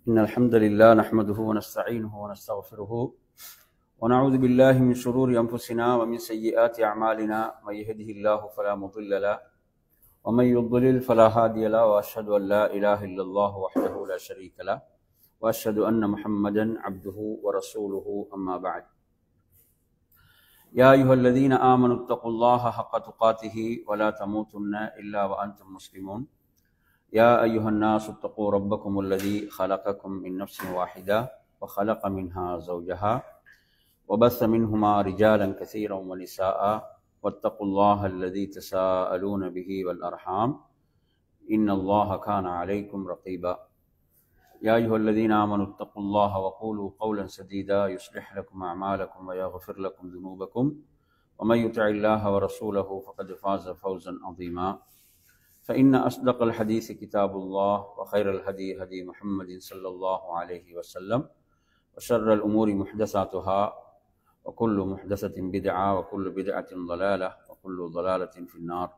إن الحمد لله نحمده ونستعينه ونستغفره ونعوذ بالله من شرور أنفسنا ومن سيئات أعمالنا من يهده الله فلا مضل له ومن يضلل فلا هادي له وأشهد أن لا إله إلا الله وحده لا شريك له وأشهد أن محمدا عبده ورسوله أما بعد يا أيها الذين آمنوا اتقوا الله حق تقاته ولا تموتن إلا وأنتم مسلمون يا أيها الناس اتقوا ربكم الذي خلقكم من نفس واحدة وخلق منها زوجها وبث منهما رجالا كثيرا ونساء واتقوا الله الذي تساءلون به والأرحام إن الله كان عليكم رقيبا يا أيها الذين آمنوا اتقوا الله وقولوا قولا سديدا يصلح لكم أعمالكم ويغفر لكم ذنوبكم ومن يطع الله ورسوله فقد فاز فوزا عظيما فإن أصدق الحديث كتاب الله وخير الهدي هدي محمد صلى الله عليه وسلم وشر الأمور محدثاتها وكل محدثة بدعة وكل بدعة ضلالة وكل ضلالة في النار.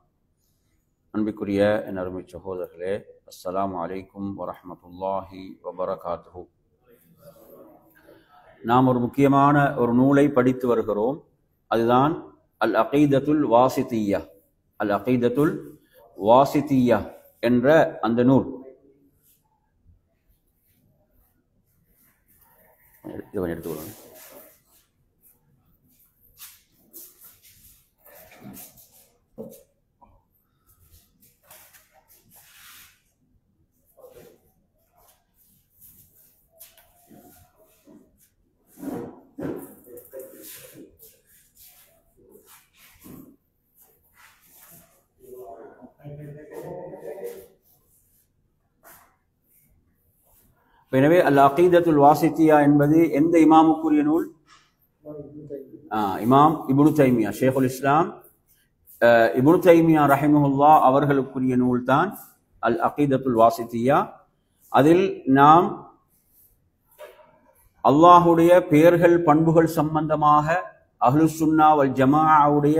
அன்பிற்குரிய என் அருமை சகோதரர்களே, அஸ்ஸலாமு அலைக்கும் வரஹ்மத்துல்லாஹி வபரகாத்துஹு. நாம் ஒரு முக்கியமான ஒரு நூலை படித்து வருகிறோம். அதுதான் அல் அகீதத்துல் வாசித்திய்யா. அல் அகீதத்துல் வாசித்திய்யா என்ற அந்த நூல். எடுத்துக்கொள்ளுங்க. எனவே அல் அகீதத்துல் வாசித்தியா என்பது எந்த இமாமுக்குரிய நூல்? இமாம் இப்னு தைமியா, ஷேகுல் இஸ்லாம் இப்னு தைமியா ரஹிமஹுல்லாஹ் அவர்களுக்குரிய நூல் தான் அல் அகீதத்துல் வாசித்தியா. அதில் நாம் அல்லாஹுடைய பெயர்கள் பண்புகள் சம்பந்தமாக அஹ்லுஸ் சுன்னா வல் ஜமாஅவுடைய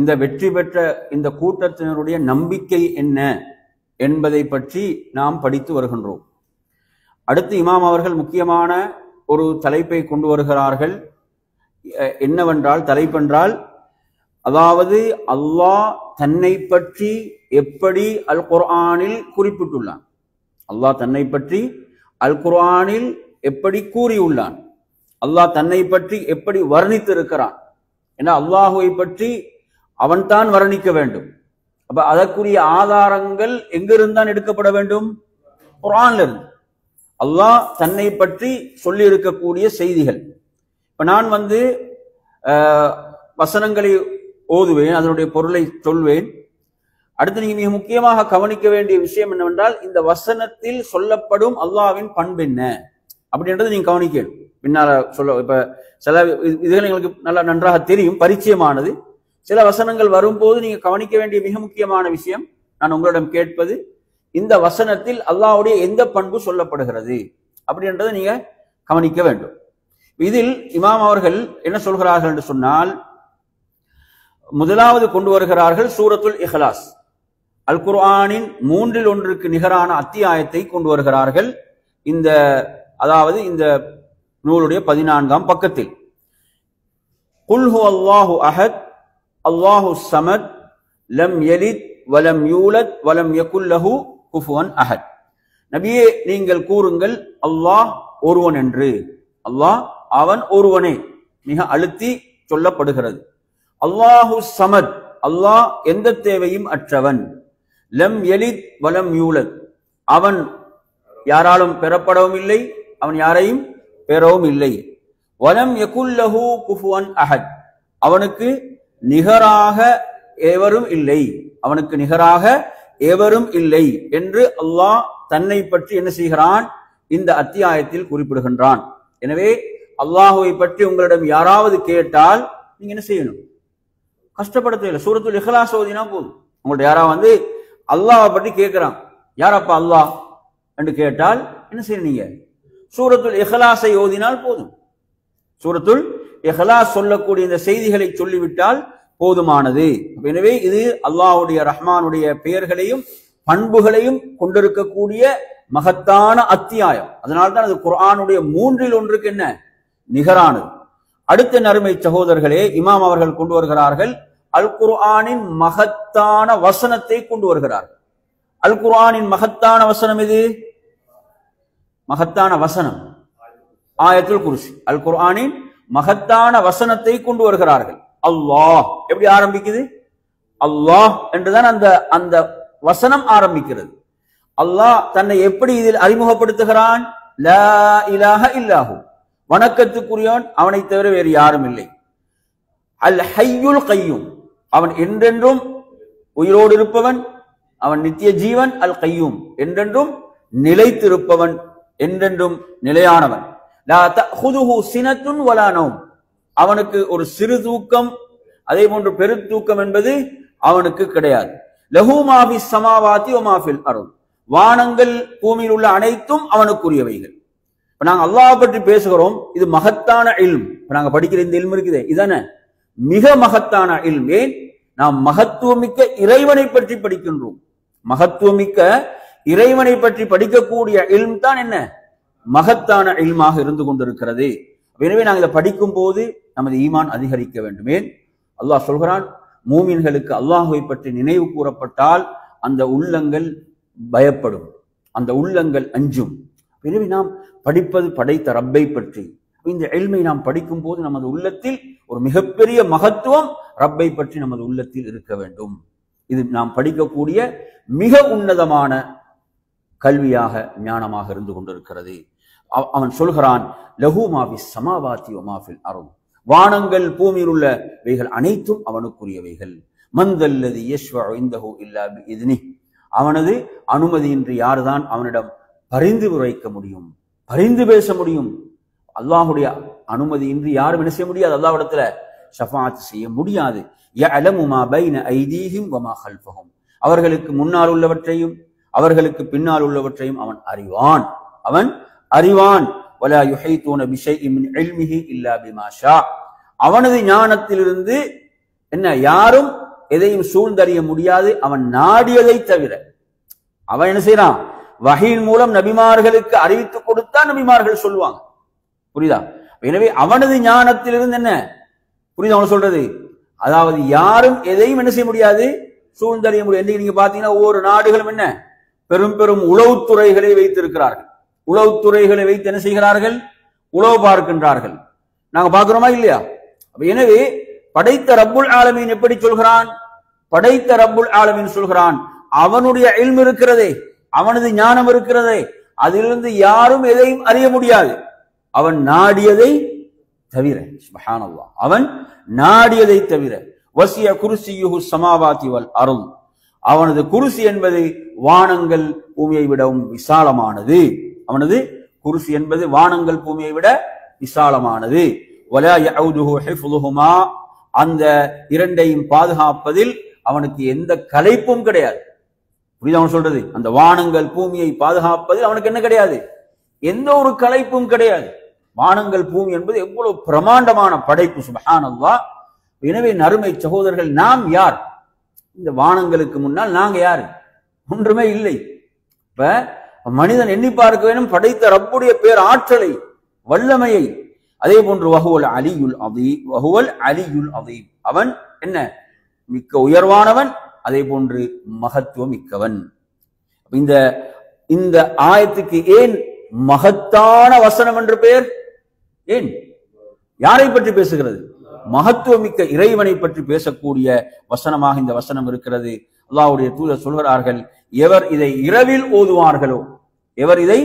இந்த வெற்றி பெற்ற இந்த கூட்டத்தினருடைய நம்பிக்கை என்ன என்பதை பற்றி நாம் படித்து வருகின்றோம். அடுத்து இமாம் அவர்கள் முக்கியமான ஒரு தலைப்பை கொண்டு வருகிறார்கள். என்னவென்றால், தலைப்பென்றால், அதாவது அல்லாஹ் தன்னை பற்றி எப்படி அல் குர்ஆனில் குறிப்பிட்டுள்ளான், அல்லாஹ் தன்னை பற்றி அல் குர்ஆனில் எப்படி கூறியுள்ளான், அல்லாஹ் தன்னை பற்றி எப்படி வர்ணித்திருக்கிறான். ஏன்னா அல்லாஹுவை பற்றி அவன்தான் வர்ணிக்க வேண்டும். அப்ப அதற்குரிய ஆதாரங்கள் எங்கிருந்தான் எடுக்கப்பட வேண்டும்? குர்ஆன்ல இருந்து. அல்லாஹ் தன்னை பற்றி சொல்லி இருக்கக்கூடிய செய்திகள். இப்ப நான் வசனங்களை ஓதுவேன், அதனுடைய பொருளை சொல்வேன். அடுத்து நீங்க மிக முக்கியமாக கவனிக்க வேண்டிய விஷயம் என்னவென்றால், இந்த வசனத்தில் சொல்லப்படும் அல்லாஹ்வின் பண்பு என்ன அப்படின்றது நீங்க கவனிக்கணும். பின்னால சொல்ல இப்ப சில இதுகள் எங்களுக்கு நல்லா நன்றாக தெரியும், பரிச்சயமானது. சில வசனங்கள் வரும்போது நீங்க கவனிக்க வேண்டிய மிக முக்கியமான விஷயம், நான் உங்களிடம் கேட்பது, இந்த வசனத்தில் அல்லாஹ்வுடைய எந்த பண்பு சொல்லப்படுகிறது அப்படின்றத நீங்க கவனிக்க வேண்டும். இதில் இமாம் அவர்கள் என்ன சொல்கிறார்கள் என்று சொன்னால், முதலாவது கொண்டு வருகிறார்கள் சூரத்துல் இஹ்லாஸ். அல் குர்ஆனின் 1/3 நிகரான அத்தியாயத்தை கொண்டு வருகிறார்கள். அதாவது இந்த நூலுடைய 14ஆம் பக்கத்தில் குல் ஹுவல்லாஹு அஹத் அல்லாஹு ஸமத் லம் யலித் வலம் யூலத் வலம் யகுல் லஹு குஃபுவன் அஹத். நபியே, நீங்கள் கூறுங்கள், அல்லாஹ் ஒருவன் என்று. அல்லாஹ் அவன் ஒருவனே, மிக அழுத்தி சொல்லப்படுகிறது. அல்லாஹு ஸமத், அல்லாஹ் எந்த தேவையும் அற்றவன். லம் யலித் வலம் யூலத், அவன் யாராலும் பெறப்படவும் இல்லை, அவன் யாரையும் பெறவும் இல்லை. வலம் யகுல் லஹு குஃபுவன் அஹத், அவனுக்கு நிகராக எவரும் இல்லை, அவனுக்கு நிகராக எவரும் இல்லை என்று அல்லாஹ் தன்னை பற்றி என்ன செய்கிறான்? இந்த அத்தியாயத்தில் குறிப்பிடுகின்றான். எனவே அல்லாஹுவை பற்றி உங்களிடம் யாராவது கேட்டால் நீங்க என்ன செய்யணும்? கஷ்டப்பட தேவையில்லை, சூரத்துல் இஹ்லாஸ் ஓதினா போதும். உங்கள்ட்ட யாராவது அல்லாஹை பற்றி கேட்கிறான், யாரப்பா அல்லாஹ் என்று கேட்டால் என்ன செய்யணும்? நீங்க சூரத்துல் இஹ்லாஸை ஓதினால் போதும். சூரத்துல் இஹ்லாஸ் சொல்லக்கூடிய இந்த செய்திகளை சொல்லிவிட்டால் போதுமானது. எனவே இது அல்லாஹ்வுடைய ரஹ்மானுடைய பெயர்களையும் பண்புகளையும் கொண்டிருக்கக்கூடிய மகத்தான அத்தியாயம். அதனால்தான் அது குர்ஆனுடைய 1/3 என்ன நிகரானது. அடுத்த நறுமை சகோதரர்களே, இமாம் அவர்கள் கொண்டு வருகிறார்கள் அல் குர்ஆனின் மகத்தான வசனத்தை கொண்டு வருகிறார்கள். அல் குர்ஆனின் மகத்தான வசனம் எது? மகத்தான வசனம் ஆயத்துல் குர்சி. அல் குர்ஆனின் மகத்தான வசனத்தை கொண்டு வருகிறார்கள். அல்லாஹ் எப்படி ஆரம்பிக்குது? அல்லாஹ் என்றுதான் அந்த வசனம் ஆரம்பிக்கிறது. அல்லாஹ் தன்னை எப்படி இதில் அறிமுகப்படுத்துகிறான்? லா இலாஹ இல்லாஹு, வணக்கத்துக்குரியவன் அவனை தவிர வேறு யாரும் இல்லை. அல் ஹய்யுல் கய்யூம், அவன் என்றென்றும் உயிரோடு இருப்பவன், அவன் நித்திய ஜீவன். அல் கய்யூம், என்றென்றும் நிலைத்திருப்பவன், என்றென்றும் நிலையானவன். லா தஅஹுதுஹு சினத்துன் வலா நௌம், அவனுக்கு ஒரு சிறு தூக்கம் அதே போன்று பெருத்தூக்கம் என்பது அவனுக்கு கிடையாது. லஹு மா ஃபிஸ் ஸமாவாதி வ மா ஃபில் அர்த், வானங்கள் பூமியில் உள்ள அனைத்தும் அவனுக்குரியவைகள். இப்ப நாங்க அல்லாஹ் பற்றி பேசுகிறோம், இது மகத்தான இல்ம். இப்ப நாங்க படிக்கிற இந்த இல்ம் இருக்குதே, இதானே மிக மகத்தான இல்ம். ஏன்? நாம் மகத்துவமிக்க இறைவனை பற்றி படிக்கின்றோம். மகத்துவமிக்க இறைவனை பற்றி படிக்கக்கூடிய இல்ம் தான் என்ன மகத்தான இல்மாக இருந்து கொண்டிருக்கிறது. எனவே நாங்கள் இதை படிக்கும் போது நமது ஈமான் அதிகரிக்க வேண்டும். ஏன்? அல்லாஹ் சொல்கிறான், மூமின்களுக்கு அல்லாஹுவை பற்றி நினைவு கூறப்பட்டால் அந்த உள்ளங்கள் பயப்படும், அந்த உள்ளங்கள் அஞ்சும். எனவே நாம் படிப்பது படைத்த ரப்பை பற்றி. இந்த இல்மை நாம் படிக்கும் போது நமது உள்ளத்தில் ஒரு மிகப்பெரிய மகத்துவம் ரப்பை பற்றி நமது உள்ளத்தில் இருக்க வேண்டும். இது நாம் படிக்கக்கூடிய மிக உன்னதமான கல்வியாக ஞானமாக இருந்து கொண்டிருக்கிறது. அவன் சொல்கிறான், லஹு மா ஃபிஸ் ஸமாவாதி வ மா ஃபில் அர்த், வானங்கள் பூமியில் உள்ளவைகள் அனைத்தும் அவனுக்குரியவைகள். மந்தல்லதி யஷ்ஃபஉ இன்தஹு இல்லா பிஇذنஹ், அவனது அனுமதியின்றி யார்தான் அவனிடம் பரிந்து உரைக்க முடியும், பரிந்து பேச முடியும்? அல்லாஹுடைய அனுமதியின்றி யாரும் என்ன செய்ய முடியாது, அல்லாஹ்விடத்துல ஷஃபாஅத் செய்ய முடியாது. யஅலமு மா பைன ஐதீஹிம் வ மா கல்ஃபஹும், அவர்களுக்கு முன்னால் உள்ளவற்றையும் அவர்களுக்கு பின்னால் உள்ளவற்றையும் அவன் அறிவான், அவன் அறிவான். வலா யுஹீதூன பிஷைஇன் மின் இல்மிஹி இல்லா பிமா ஷா, அவனது ஞானத்திலிருந்து என்ன யாரும் எதையும் சூழ்ந்தறிய முடியாது அவன் நாடியதை தவிர. அவன் என்ன செய்யறான்? வஹீன் மூலம் நபிமார்களுக்கு அறிவித்து கொடுத்தா நபிமார்கள் சொல்லுவாங்க. புரியுதா? எனவே அவனது ஞானத்திலிருந்து என்ன புரியுதா அவன் சொல்றது? அதாவது யாரும் எதையும் என்ன செய்ய முடியாது, சூழ்ந்தறிய முடியாது. நீங்க பாத்தீங்கன்னா ஒவ்வொரு நாடுகளும் என்ன பெரும் பெரும் உளவுத்துறைகளை வைத்திருக்கிறார்கள். உளவுத்துறைகளை வைத்து என்ன செய்கிறார்கள்? உளவு பார்க்கின்றார்கள். நாங்க பார்க்கிறோமா இல்லையா? எனவே படைத்த ரப்புல் ஆலமீன் எப்படி சொல்கிறான்? படைத்த ரப்புல் ஆலமீன் சொல்கிறான், அவனுடைய இல்ம் இருக்கிறதே, அவனது ஞானம் இருக்கிறதே, அதிலிருந்து யாரும் எதையும் அறிய முடியாது அவன் நாடியதை தவிர. சுப்ஹானல்லாஹ், அவன் நாடியதை தவிர. வசிய குர்சியுஹு ஸமாவாதி வல் அர்த், அவனது குர்சி என்பது வானங்கள் பூமியை விடவும் விசாலமானது. அவனது குர்சி என்பது வானங்கள் பூமியை விட விசாலமானது. வலா யஊதுஹு ஹிஃப்துஹுமா, அந்த இரண்டையும் பாதுகாப்பதில் அவனுக்கு எந்த களைப்பும் கிடையாது. புரியுதா அவன் சொல்றது? அந்த வானங்கள் பூமியை பாதுகாப்பதில் அவனுக்கு என்ன கிடையாது, எந்த ஒரு களைப்பும் கிடையாது. வானங்கள் பூமி என்பது எவ்வளவு பிரமாண்டமான படைப்பு. சுப்ஹானல்லாஹ். எனவே நறுமை சகோதரர்கள், நாம் யார்? இந்த வானங்களுக்கு முன்னால் நாங்க யாரு? ஒன்றுமே இல்லை. இப்ப மனிதன் எண்ணி பார்க்க வேண்டும் படைத்த ரப்புடைய பேர் ஆற்றலை, வல்லமையை. அதே போன்று வஹுவல் அலியுல் அதீம், வஹுவல் அலியுல் அதீம், அவன் என்ன மிக்க உயர்வானவன், அதே போன்று மகத்துவம் மிக்கவன். இந்த ஆயத்துக்கு ஏன் மகத்தான வசனம் என்று பெயர்? ஏன்? யாரை பற்றி பேசுகிறது? மகத்துவமிக்க இறைவனை பற்றி பேசக்கூடிய வசனமாக இந்த வசனம் இருக்கிறது. அல்லாஹ்வுடைய தூதர் சொல்கிறார்கள், எவர் இதை இரவில் ஓதுவார்களோ, எவர் இதை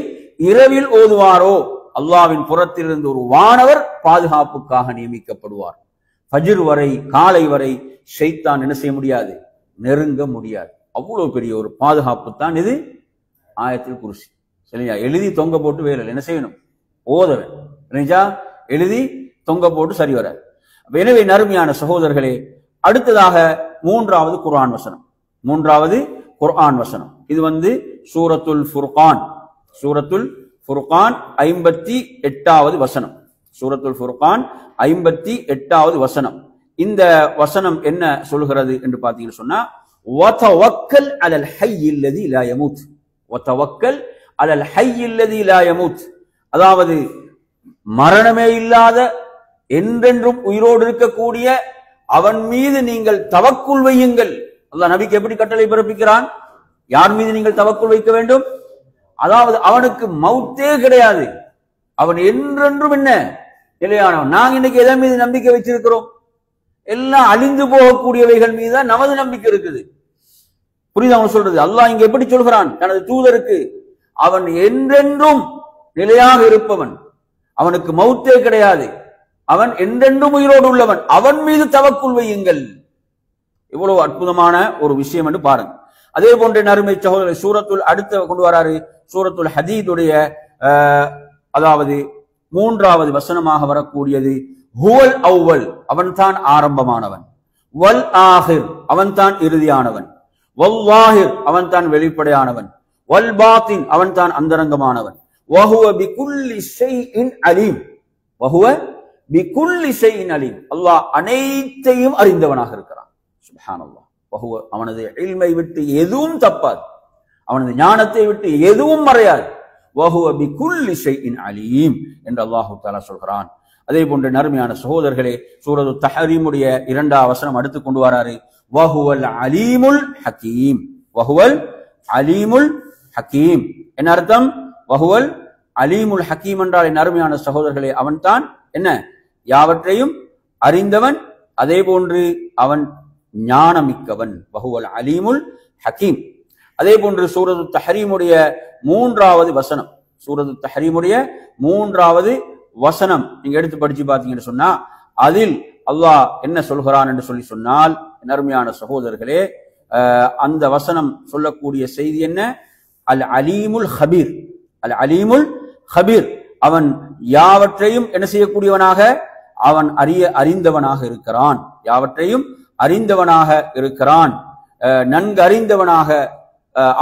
இரவில் ஓதுவாரோ அல்லாஹ்வின் புறத்திலிருந்து ஒரு வானவர் பாதுகாப்புக்காக நியமிக்கப்படுவார். ஃபஜ்ர் வரை, காலை வரை ஷைத்தான் என்ன செய்ய முடியாது, நெருங்க முடியாது. அவ்வளவு பெரிய ஒரு பாதுகாப்பு தான் இது ஆயத்துல் குர்சி. சரியா? எழுதி தொங்க போட்டு வேலை என்ன செய்யணும், ஓதவன். எழுதி தொங்க போட்டு சரி வர. எனவே நறுமையான சகோதரர்களே, அடுத்ததாக மூன்றாவது குர்ஆன் வசனம். மூன்றாவது குர்ஆன் வசனம் இது சூரத்துல் ஃபுர்கான். சூரத்துல் ஃபுர்கான் 58வது வசனம். சூரத்துல் ஃபுர்கான் 58வது வசனம். இந்த வசனம் என்ன சொல்கிறது என்று பார்த்தீங்கன்னு சொன்னா, வதவக்கல் அலல் ஹய்யில் லதி லா யமூத். வதவக்கல் அலல் ஹய்யில் லதீ லா யமூத், அதாவது மரணமே இல்லாத என்றென்றும் உயிரோடு இருக்கக்கூடிய அவன் மீது நீங்கள் தவக்குல் வையுங்கள். அல்லாஹ் நபிக்கு எப்படி கட்டளை பிறப்பிக்கிறான்? யார் மீது நீங்கள் தவக்குல் வைக்க வேண்டும்? அதாவது அவனுக்கு மௌத்தே கிடையாது, அவன் என்றென்றும் என்ன நிலையானவன். நாங்க இன்னைக்கு எதன் மீது நம்பிக்கை வச்சிருக்கிறோம்? எல்லாம் அழிந்து போகக்கூடியவைகள் மீது நமது நம்பிக்கை இருக்குது. புரியுது அவன் சொல்றது? அல்லாஹ் இங்க எப்படி சொல்கிறான் தனது தூதருக்கு? அவன் என்றென்றும் நிலையாக இருப்பவன், அவனுக்கு மௌத்தே கிடையாது, அவன் என்றென்றும் உயிரோடு உள்ளவன், அவன் மீது தவக்குல் வையுங்கள். இவ்வளவு அற்புதமான ஒரு விஷயம் என்று பாருங்க. அதே போன்ற நறுமை சகோதரர் சூரத்துல் அடுத்த கொண்டு வராரு, சூரத்துல் ஹதீதுடைய அதாவது 3வது வசனமாக வரக்கூடியது ஹுவல் அவ்வல், அவன் தான் ஆரம்பமானவன், வல் ஆஹிர், அவன் தான் இறுதியானவன், வல்லாஹிர், அவன் தான் வெளிப்படையானவன், வல் பாத்தின், அவன் தான் அந்தரங்கமானவன், வஹுவ பிகுல்லி ஷைஇன் அலீம், வஹுவ பிகுல்லி ஷைஇன் அலீம், அல்லாஹ் அனைத்தையும் அறிந்தவனாக இருக்கிறான். சுப்ஹானல்லாஹ். வஹுவ, அவனது இல்மை விட்டு எதுவும் தப்பாது, அவனது ஞானத்தை விட்டு எதுவும் மறையாது. வஹுவ பிகுல்லி ஷைஇன் அலீம் என்று அல்லாஹ் தஆலா சொல்கிறான். அதே போன்ற நறுமையான சகோதரர்களே, சூரத்து தஹரீமுடைய 2வது வசனம் அடுத்து கொண்டு வராரு, வஹுவல் அலீமுல் ஹகீம், வஹுவல் அலீமுல் ஹகீம். என்ன அர்த்தம்? வஹுவல் அலீமுல் ஹகீம் என்றால் என் அருமையான சகோதரர்களே, அவன் தான் என்ன யாவற்றையும் அறிந்தவன், அதே போன்று அவன் ஞானமிக்கவன். வஹுவல் அலீமுல் ஹகீம். அதே போன்று சூரத்து தஹரீமுடைய 3வது வசனம், சூரத்து தஹரீமுடைய 3வது வசனம் நீங்க எடுத்து படிச்சு பார்த்தீங்கன்னு சொன்னா அதில் அல்லாஹ் என்ன சொல்கிறான் என்று சொல்லி சொன்னால், நறுமையான சகோதரர்களே, அந்த வசனம் சொல்லக்கூடிய செய்தி என்ன? அல் அலீமுல் ஹபீர், அல் அலீமுல் ஹபீர், அவன் யாவற்றையும் என்ன செய்யக்கூடியவனாக, அவன் அறிந்தவனாக இருக்கிறான், யாவற்றையும் அறிந்தவனாக இருக்கிறான், நன்கு அறிந்தவனாக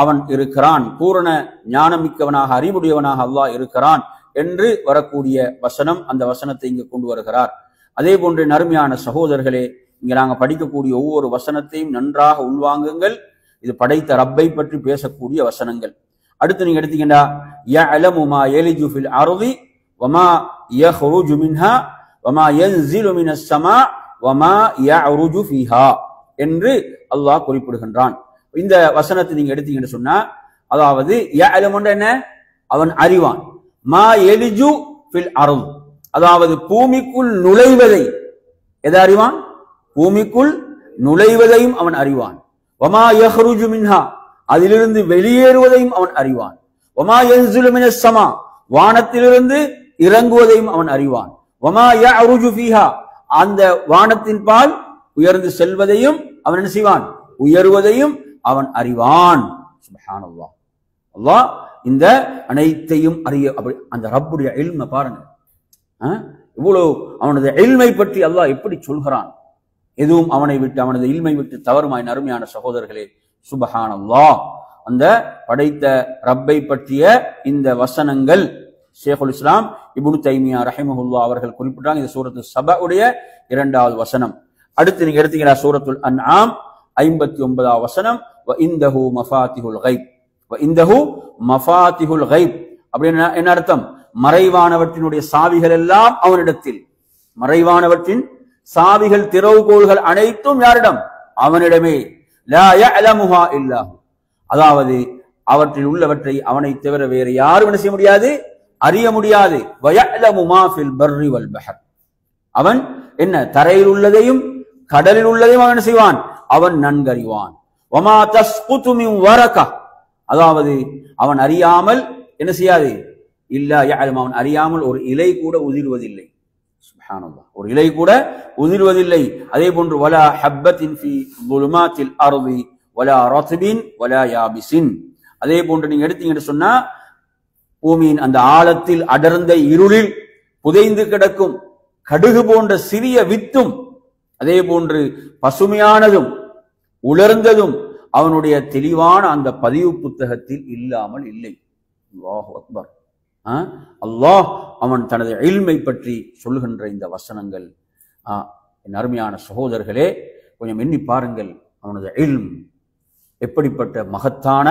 அவன் இருக்கிறான், பூரண ஞானமிக்கவனாக அறிவுடையவனாக அல்லாஹ் இருக்கிறான் என்று வரக்கூடிய வசனம், அந்த வசனத்தை இங்கு கொண்டு வருகிறார். அதே போன்று நறுமையான சகோதரர்களே, இங்க நாங்க படிக்கக்கூடிய ஒவ்வொரு வசனத்தையும் நன்றாக உள்வாங்குங்கள். இது படைத்த ரப்பை பற்றி பேசக்கூடிய வசனங்கள். அடுத்து நீங்க எடுத்தீங்கன்னா, யஅலமு மா யலிஜு ஃபில் அர்தி வமா யஹ்ருஜு மின்ஹா வமா யன்ஸிலு மினஸ் ஸமா வமா யஅருஜு ஃபீஹா என்று அல்லாஹ் குறிப்பிடுகின்றான். இந்த வசனத்தை நீங்க எடுத்தீங்கன்னு சொன்னா, அதாவது யஅலமு என்ன? அவன் அறிவான். மா யலிஜு ஃபில் அர்த், அதாவது பூமிக்குள் நுழைவதை எதை அறிவான்? பூமிக்குள் நுழைவதையும் அவன் அறிவான். வமா யஹ்ருஜு மின்ஹா, அதிலிருந்து வெளியேறுவதையும் அவன் அறிவான். வமா யன்ஸிலு மினஸ் ஸமா, வானத்திலிருந்து இறங்குவதையும் அவன் அறிவான். வமா யஅருஜு ஃபீஹா, அந்த வானத்தின் பால் உயர்ந்து செல்வதையும் அவன் என்ன செய்வான்? உயர்வதையும் அவன் அறிவான். சுப்ஹானல்லாஹ். அல்லாஹ் இந்த அனைத்தையும் அறிய, அந்த ரப்புடைய இல்மை பாருங்க. இவ்வளவு அவனது இல்மை பற்றி அல்லாஹ் எப்படி சொல்கிறான்? எதுவும் அவனை விட்டு, அவனது இல்மை விட்டு தவறுமாய் அருமையான சகோதரர்களே, சுப்ஹானல்லாஹ். அந்த படைத்த ரப்பை பற்றிய இந்த வசனங்கள் ஷேகுல் இஸ்லாம் இப்னு தைமியா ரஹிமஹுல்லாஹ் அவர்கள் குறிப்பிட்டாங்க. இது சூரத்து சபஉடைய 2வது வசனம். அடுத்து நீங்க எடுத்தீங்கன்னா சூரத்துல் அன்ஆம் 59வது வசனம், வ இந்தஹு மஃபாத்திஹுல் கைப், வ இந்தஹு மஃபாத்திஹுல் கைப் அப்படின்னா என்ன அர்த்தம்? மறைவானவற்றினுடைய சாவிகள் எல்லாம் அவனிடத்தில், மறைவானவற்றின் சாவிகள் திறவுகோள்கள் அனைத்தும் யாரிடம்? அவனிடமே. லா யஅலமுஹா இல்லாஹு, அதாவது அவற்றில் உள்ளவற்றை அவனை தவிர வேறு யாரும் என்ன செய்ய முடியாது? அறிய முடியாது. வ யஅலமு மா ஃபில் பர்ரி வல் பஹர், அவன் என்ன தரையில் உள்ளதையும் கடலில் உள்ளதையும் அவன் என்ன செய்வான்? அவன் நன்கறிவான். வமா தஸ்குது மின் வரகா, அதாவது அவன் அறியாமல் என்ன செய்யாது? இல்லா யஅலம், அவன் அறியாமல் ஒரு இலை கூட உதிர்வதில்லை. சுப்ஹானல்லாஹ், ஒரு இலை கூட உதிர்வதில்லை. அதே போன்று வலா ஹப்பத்தின் ஃபீ ظுலுமாத்தில் அர்தி வலா ரத்பின் வலா யாபிசின், அதே போன்று நீங்க எடுத்தீங்கன்னு சொன்னா பூமியின் அந்த ஆழத்தில் அடர்ந்த இருளில் புதைந்து கிடக்கும் கடுகு போன்ற சிறிய வித்தும், அதே போன்று பசுமையானதும் உலர்ந்ததும் அவனுடைய தெளிவான அந்த பதிவு புத்தகத்தில் இல்லாமல் இல்லை. அல்லாஹு அக்பர். அல்லாஹ் அவன் தனது இல்மை பற்றி சொல்லுகின்ற இந்த வசனங்கள், என் அருமையான சகோதரர்களே, கொஞ்சம் எண்ணி பாருங்கள். அவனது இல்ம் எப்படிப்பட்ட மகத்தான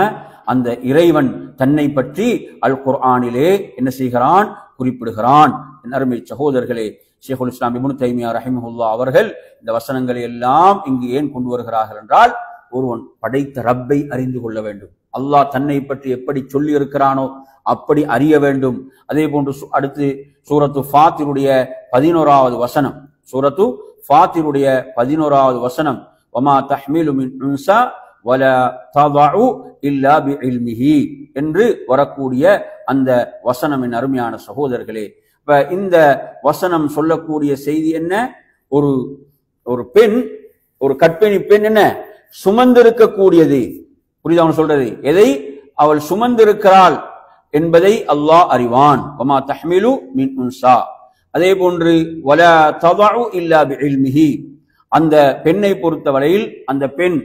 அந்த இறைவன் தன்னை பற்றி அல் குர்ஆனிலே என்ன செய்கிறான், குறிப்பிடுகிறான். அருமை சகோதரர்களே, ஷேகுல் இஸ்லாம் இப்னு தைமியா ரஹிமஹுல்லாஹ் அவர்கள் இந்த வசனங்களை எல்லாம் இங்கு ஏன் கொண்டு வருகிறார்கள் என்றால், ஒருவன் படைத்த ரப்பை அறிந்து கொள்ள வேண்டும். அல்லாஹ் தன்னை பற்றி எப்படி சொல்லி இருக்கிறானோ அப்படி அறிய வேண்டும். அதே போன்று அடுத்து சூரத்து ஃபாத்திருடைய 11வது வசனம், சூரத்து ஃபாத்திருடைய 11வது வசனம், வமா தஹ்மிலு மின் உன்ஸா வலா ததஉ இல்லா பிஇல்மிஹி என்று வரக்கூடிய அந்த வசனம். என் அருமையான சகோதரர்களே, இப்ப இந்த வசனம் சொல்லக்கூடிய செய்தி என்ன? ஒரு பெண், ஒரு கர்ப்பிணி பெண் என்ன சுமந்திருக்கக்கூடியது. புரியுதா அவன் சொல்றது? எதை அவள் சுமந்திருக்கிறாள் என்பதை அல்லாஹ் அறிவான். வமா தஹ்மிலு மின் உன்ஸா. அதே போன்று வலா ததஉ இல்லா பிஇல்மிஹி, அந்த பெண்ணை பொறுத்தவரையில் அந்த பெண்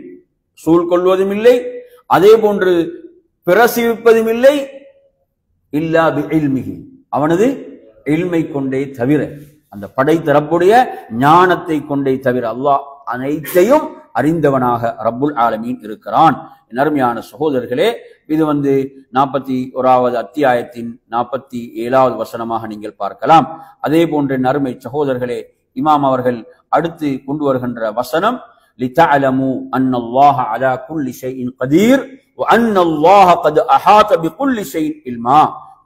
சூழ்கொள்வதும் இல்லை, அதே போன்று பிரசவிப்பதும் இல்லை, இல்லா பிஇல்மிஹி, அவனது இல்மை கொண்டே தவிர, அந்த படைத்த ரப்புடைய ஞானத்தை கொண்டே தவிர. அல்லாஹ் அனைத்தையும் அறிந்தவனாக ரப்புல் ஆலமீன் இருக்கிறான். அருமையான சகோதரர்களே, இது 41வது அத்தியாயத்தின் 47வது வசனமாக நீங்கள் பார்க்கலாம். அதே போன்ற அருமை சகோதரர்களே, இமாம் அவர்கள் அடுத்து கொண்டு வருகின்ற வசனம், லிதஅலமு அன்னல்லாஹ அலா குல்லி ஷைஇன் கதீர் வ அன்னல்லாஹ கத் அஹாத பிகுல்லி ஷைஇன் இல்மா.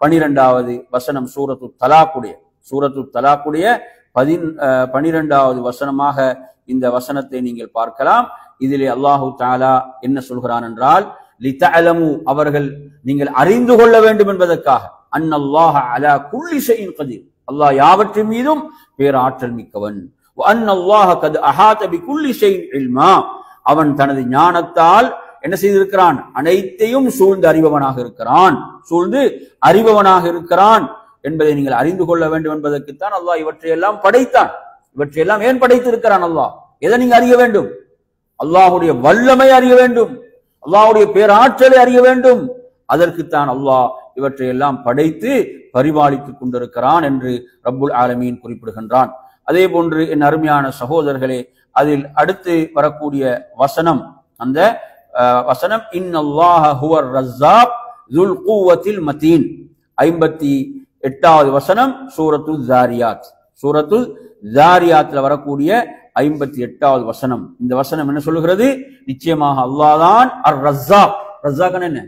12வது வசனம் சூரத்து தலாக்குடைய 12வது வசனமாக இந்த வசனத்தை நீங்கள் பார்க்கலாம். இதிலே அல்லாஹு தஆலா என்ன சொல்கிறான் என்றால், லிதஅலமு, அவர்கள் நீங்கள் அறிந்து கொள்ள வேண்டும் என்பதற்காக, அன்னல்லாஹ அலா குல்லி ஷைஇன் கதீர், அல்லாஹ் யாவற்றின் மீதும் பேராற்றல் மிக்கவன். வ அன்னல்லாஹ கத் அஹாத பிகுல்லி ஷைஇன் இல்மா, அவன் தனது ஞானத்தால் என்ன செய்திருக்கிறான், அனைத்தையும் சூழ்ந்து அறிபவனாக இருக்கிறான் என்பதை நீங்கள் அறிந்து கொள்ள வேண்டும் என்பதற்குத்தான் அல்லாஹ் இவற்றையெல்லாம் படைத்தான். இவற்றையெல்லாம் ஏன் படைத்திருக்கிறான் அல்லாஹ்? எதை நீங்க அறிய வேண்டும்? அல்லாஹுடைய வல்லமை அறிய வேண்டும், அல்லாஹுடைய பேராற்றலை அறிய வேண்டும். அதற்குத்தான் அல்லாஹ் இவற்றையெல்லாம் படைத்து பரிபாலித்துக் கொண்டிருக்கிறான் என்று ரப்புல் ஆலமீன் குறிப்பிடுகின்றான். அதே போன்று என் அருமையான சகோதரர்களே, அதில் அடுத்து வரக்கூடிய வசனம், அந்த வசனம், இன்னல்லாஹ ஹுவர் ரஸாக் ذுல் குவத்தில் மதீன். 58வது வசனம் சூரத்து ஜாரியாத்ல வரக்கூடிய 58வது வசனம். இந்த வசனம் என்ன சொல்லுகிறது? நிச்சயமாக அல்லாஹ் தான் அர் ரஸாக். ரஸாக் என்ன?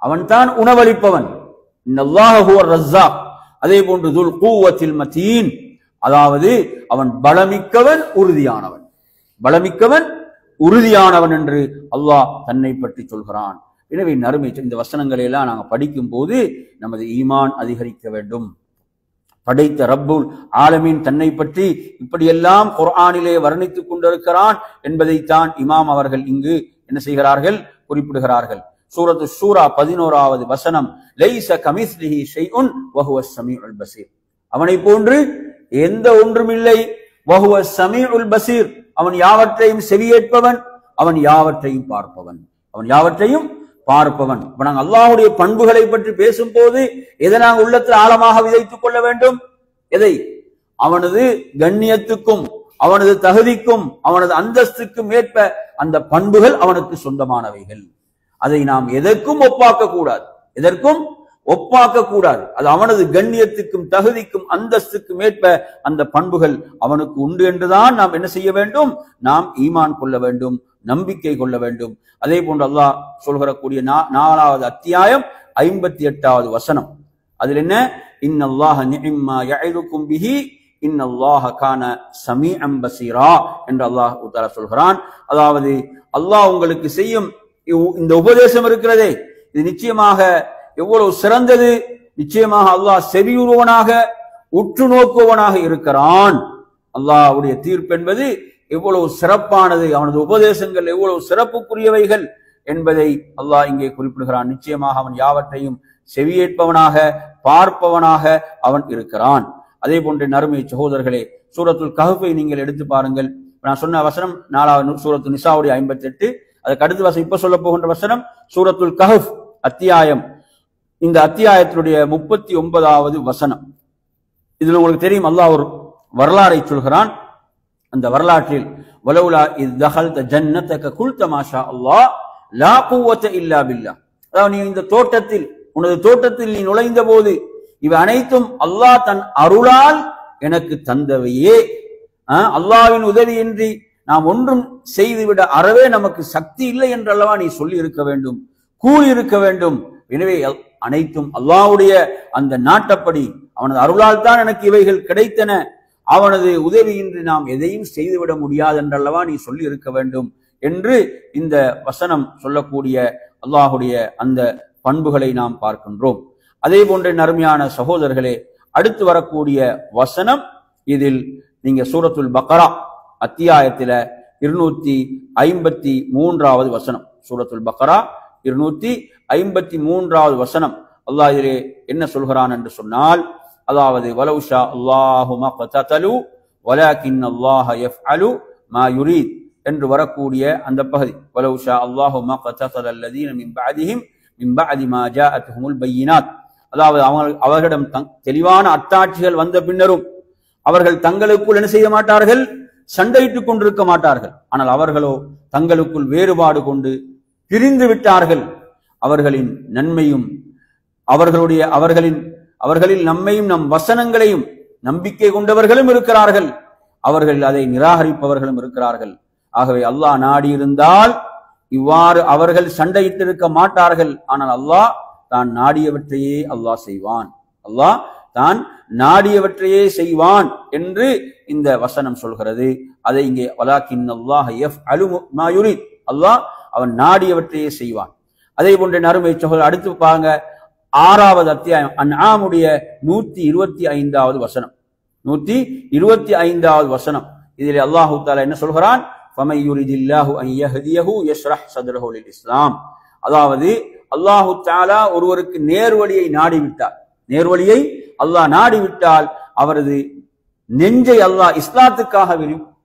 அவன் தான் உணவளிப்பவன். இன்னல்லாஹ ஹுவர் ரஸாக். அதே போன்று ذுல் குவத்தில் மதீன், அதாவது அவன் பலமிக்கவன் உறுதியானவன் என்று அல்லாஹ் தன்னை பற்றி சொல்கிறான். எனவே நறுமை இந்த வசனங்களை எல்லாம் நாங்கள் படிக்கும் போது நமது ஈமான் அதிகரிக்க வேண்டும். படைத்த ரப்புல் ஆலமீன் தன்னை பற்றி இப்படியெல்லாம் குர்ஆனிலே வர்ணித்துக் கொண்டிருக்கிறான் என்பதைத்தான் இமாம் அவர்கள் இங்கு என்ன செய்கிறார்கள், குறிப்பிடுகிறார்கள். சூரத்து ஷூரா 11வது வசனம், லைஸ கமிஸ்லிஹி ஷைஉன் வஹுவஸ் ஸமீஉல் பஸீர், அவனை போன்று எந்த ஒன்றுமில்லை, வஹுவஸ் ஸமீஉல் பஸீர், அவன் யாவற்றையும் செவியேற்பவன், அவன் யாவற்றையும் பார்ப்பவன். இப்ப நாங்கள் அல்லாஹ்வுடைய பண்புகளை பற்றி பேசும் போது எதை நாங்கள் உள்ளத்தில் ஆழமாக விதைத்துக் கொள்ள வேண்டும்? எதை? அவனது கண்ணியத்துக்கும் அவனது தகுதிக்கும் அவனது அந்தஸ்துக்கும் ஏற்ப அந்த பண்புகள் அவனுக்கு சொந்தமானவைகள். அதை நாம் எதற்கும் ஒப்பாக்க கூடாது. அது அவனது கண்ணியத்துக்கும் தகுதிக்கும் அந்தஸ்துக்கும் ஏற்ப அந்த பண்புகள் அவனுக்கு உண்டு என்றுதான் நாம் என்ன செய்ய வேண்டும்? நாம் ஈமான் கொள்ள வேண்டும், நம்பிக்கை கொள்ள வேண்டும். அதே போன்று அல்லாஹ் சொல்கிறக்கூடிய 4வது அத்தியாயம் 58வது வசனம், அதில் என்ன? இன்னல்லாஹ நிஅம்மா யஇதுக்கும் பிஹி இன்னல்லாஹ கான ஸமீஅன் பஸீரா என்று அல்லாஹ் தஆலா சொல்கிறான். அதாவது அல்லாஹ் உங்களுக்கு செய்யும் இந்த உபதேசம் இருக்கிறதே, இது நிச்சயமாக எவ்வளவு சிறந்தது, நிச்சயமாக அல்லாஹ் செவியுறுவனாக உற்று நோக்குவனாக இருக்கிறான். அல்லாஹ்வுடைய தீர்ப்பு என்பது எவ்வளவு சிறப்பானது, அவனது உபதேசங்கள் எவ்வளவு சிறப்புக்குரியவைகள் என்பதை அல்லாஹ் இங்கே குறிப்பிடுகிறான். நிச்சயமாக அவன் யாவற்றையும் செவியேற்பவனாக பார்ப்பவனாக அவன் இருக்கிறான். அதே போன்ற நறுமை சகோதரர்களே, சூரத்துல் கஹ்ஃபை நீங்கள் எடுத்து பாருங்கள். நான் சொன்ன வசனம் 4வது சூரத்து நிசாவுடைய 58. அதுக்கு அடுத்த வசனம் இப்ப சொல்ல போகின்ற வசனம் சூரத்துல் கஹ்ஃப் அத்தியாயம், இந்த அத்தியாயத்தினுடைய 39வது வசனம். இதுல உங்களுக்கு தெரியும், அல்லாஹ் ஒரு வரலாறை சொல்கிறான். அந்த வரலாற்றில் வலவுலா இத் தகல்த ஜன்னதக குல்த மாஷா அல்லாஹ் லா குவத்த இல்லா பில்லாஹ். அதாவது நீ இந்த தோட்டத்தில், உனது தோட்டத்தில் நீ நுழைந்த போது இவை அனைத்தும் அல்லாஹ் தன் அருளால் எனக்கு தந்தவையே. அல்லாஹ்வின் உதவியின்றி நாம் ஒன்றும் செய்துவிட அறவே நமக்கு சக்தி இல்லை என்றல்லவா நீ சொல்லி இருக்க வேண்டும், கூறி இருக்க வேண்டும். எனவே அனைத்தும் அல்லாஹ்வுடைய அந்த நாட்டப்படி அவனது அருளால் தான் எனக்கு இவைகள் கிடைத்தன, அவனது உதவியின்றி நாம் எதையும் செய்துவிட முடியாது என்றல்லவா நீ சொல்லி இருக்க வேண்டும் என்று இந்த வசனம் சொல்லக்கூடிய அல்லாஹுடைய அந்த பண்புகளை நாம் பார்க்கின்றோம். அதே போன்ற நறுமையான சகோதரர்களே, அடுத்து வரக்கூடிய வசனம், இதில் நீங்க சூரத்துல் பக்ரா அத்தியாயத்தில 253வது வசனம், சூரத்துல் பக்ரா 253வது வசனம், அல்லாஹ் இதிலே என்ன சொல்கிறான் என்று சொன்னால், அதாவது வலௌஷா அல்லாஹு மக்ததலு வலாகின் அல்லாஹ யஃஅலு மா யுரீத் என்று வரக்கூடிய அந்த பகுதி. வலௌஷா அல்லாஹு மக்ததல அல்லதீன மின் பஅதிஹிம் மின் பஅதி மா ஜாஅத்துஹுமுல் பையினாத். அதாவது அவர்களிடம் தெளிவான அத்தாட்சிகள் வந்த பின்னரும் அவர்கள் தங்களுக்குள் என்ன செய்ய மாட்டார்கள், சண்டையிட்டுக் கொண்டிருக்க மாட்டார்கள். ஆனால் அவர்களோ தங்களுக்குள் வேறுபாடு கொண்டு பிரிந்து விட்டார்கள். அவர்களின் நன்மையும் அவர்களில் நம்மையும் நம் வசனங்களையும் நம்பிக்கை கொண்டவர்களும் இருக்கிறார்கள், அவர்கள் அதை நிராகரிப்பவர்களும் இருக்கிறார்கள். ஆகவே அல்லாஹ் நாடியிருந்தால் இவ்வாறு அவர்கள் சண்டையிட்டிருக்க மாட்டார்கள். ஆனால் அல்லாஹ் தான் நாடியவற்றையே அல்லாஹ் செய்வான், அல்லாஹ் தான் நாடியவற்றையே செய்வான் என்று இந்த வசனம் சொல்கிறது. அதை இங்கே வலாகின் அல்லாஹ் யஃஅலு மா யுரீத், அல்லாஹ் அவன் நாடியவற்றையே செய்வான். அதே போன்ற நறுமை சகோதரர், அடுத்து பாருங்க 6வது அத்தியாயம் அன்ஆமுடைய 125வது வசனம், 125வது வசனம். இதில் அல்லாஹு தஆலா என்ன சொல்கிறான், ஃபமை யுரிதில்லாஹு அன் யஹ்தியஹு யஷ்ரஹ் ஸத்ரஹு லில் இஸ்லாம். அதாவது அல்லாஹு தஆலா ஒருவருக்கு நேர்வழியை நாடிவிட்டார், நேர்வழியை அல்லாஹ் நாடிவிட்டால் அவரது நெஞ்சை அல்லாஹ் இஸ்லாத்துக்காக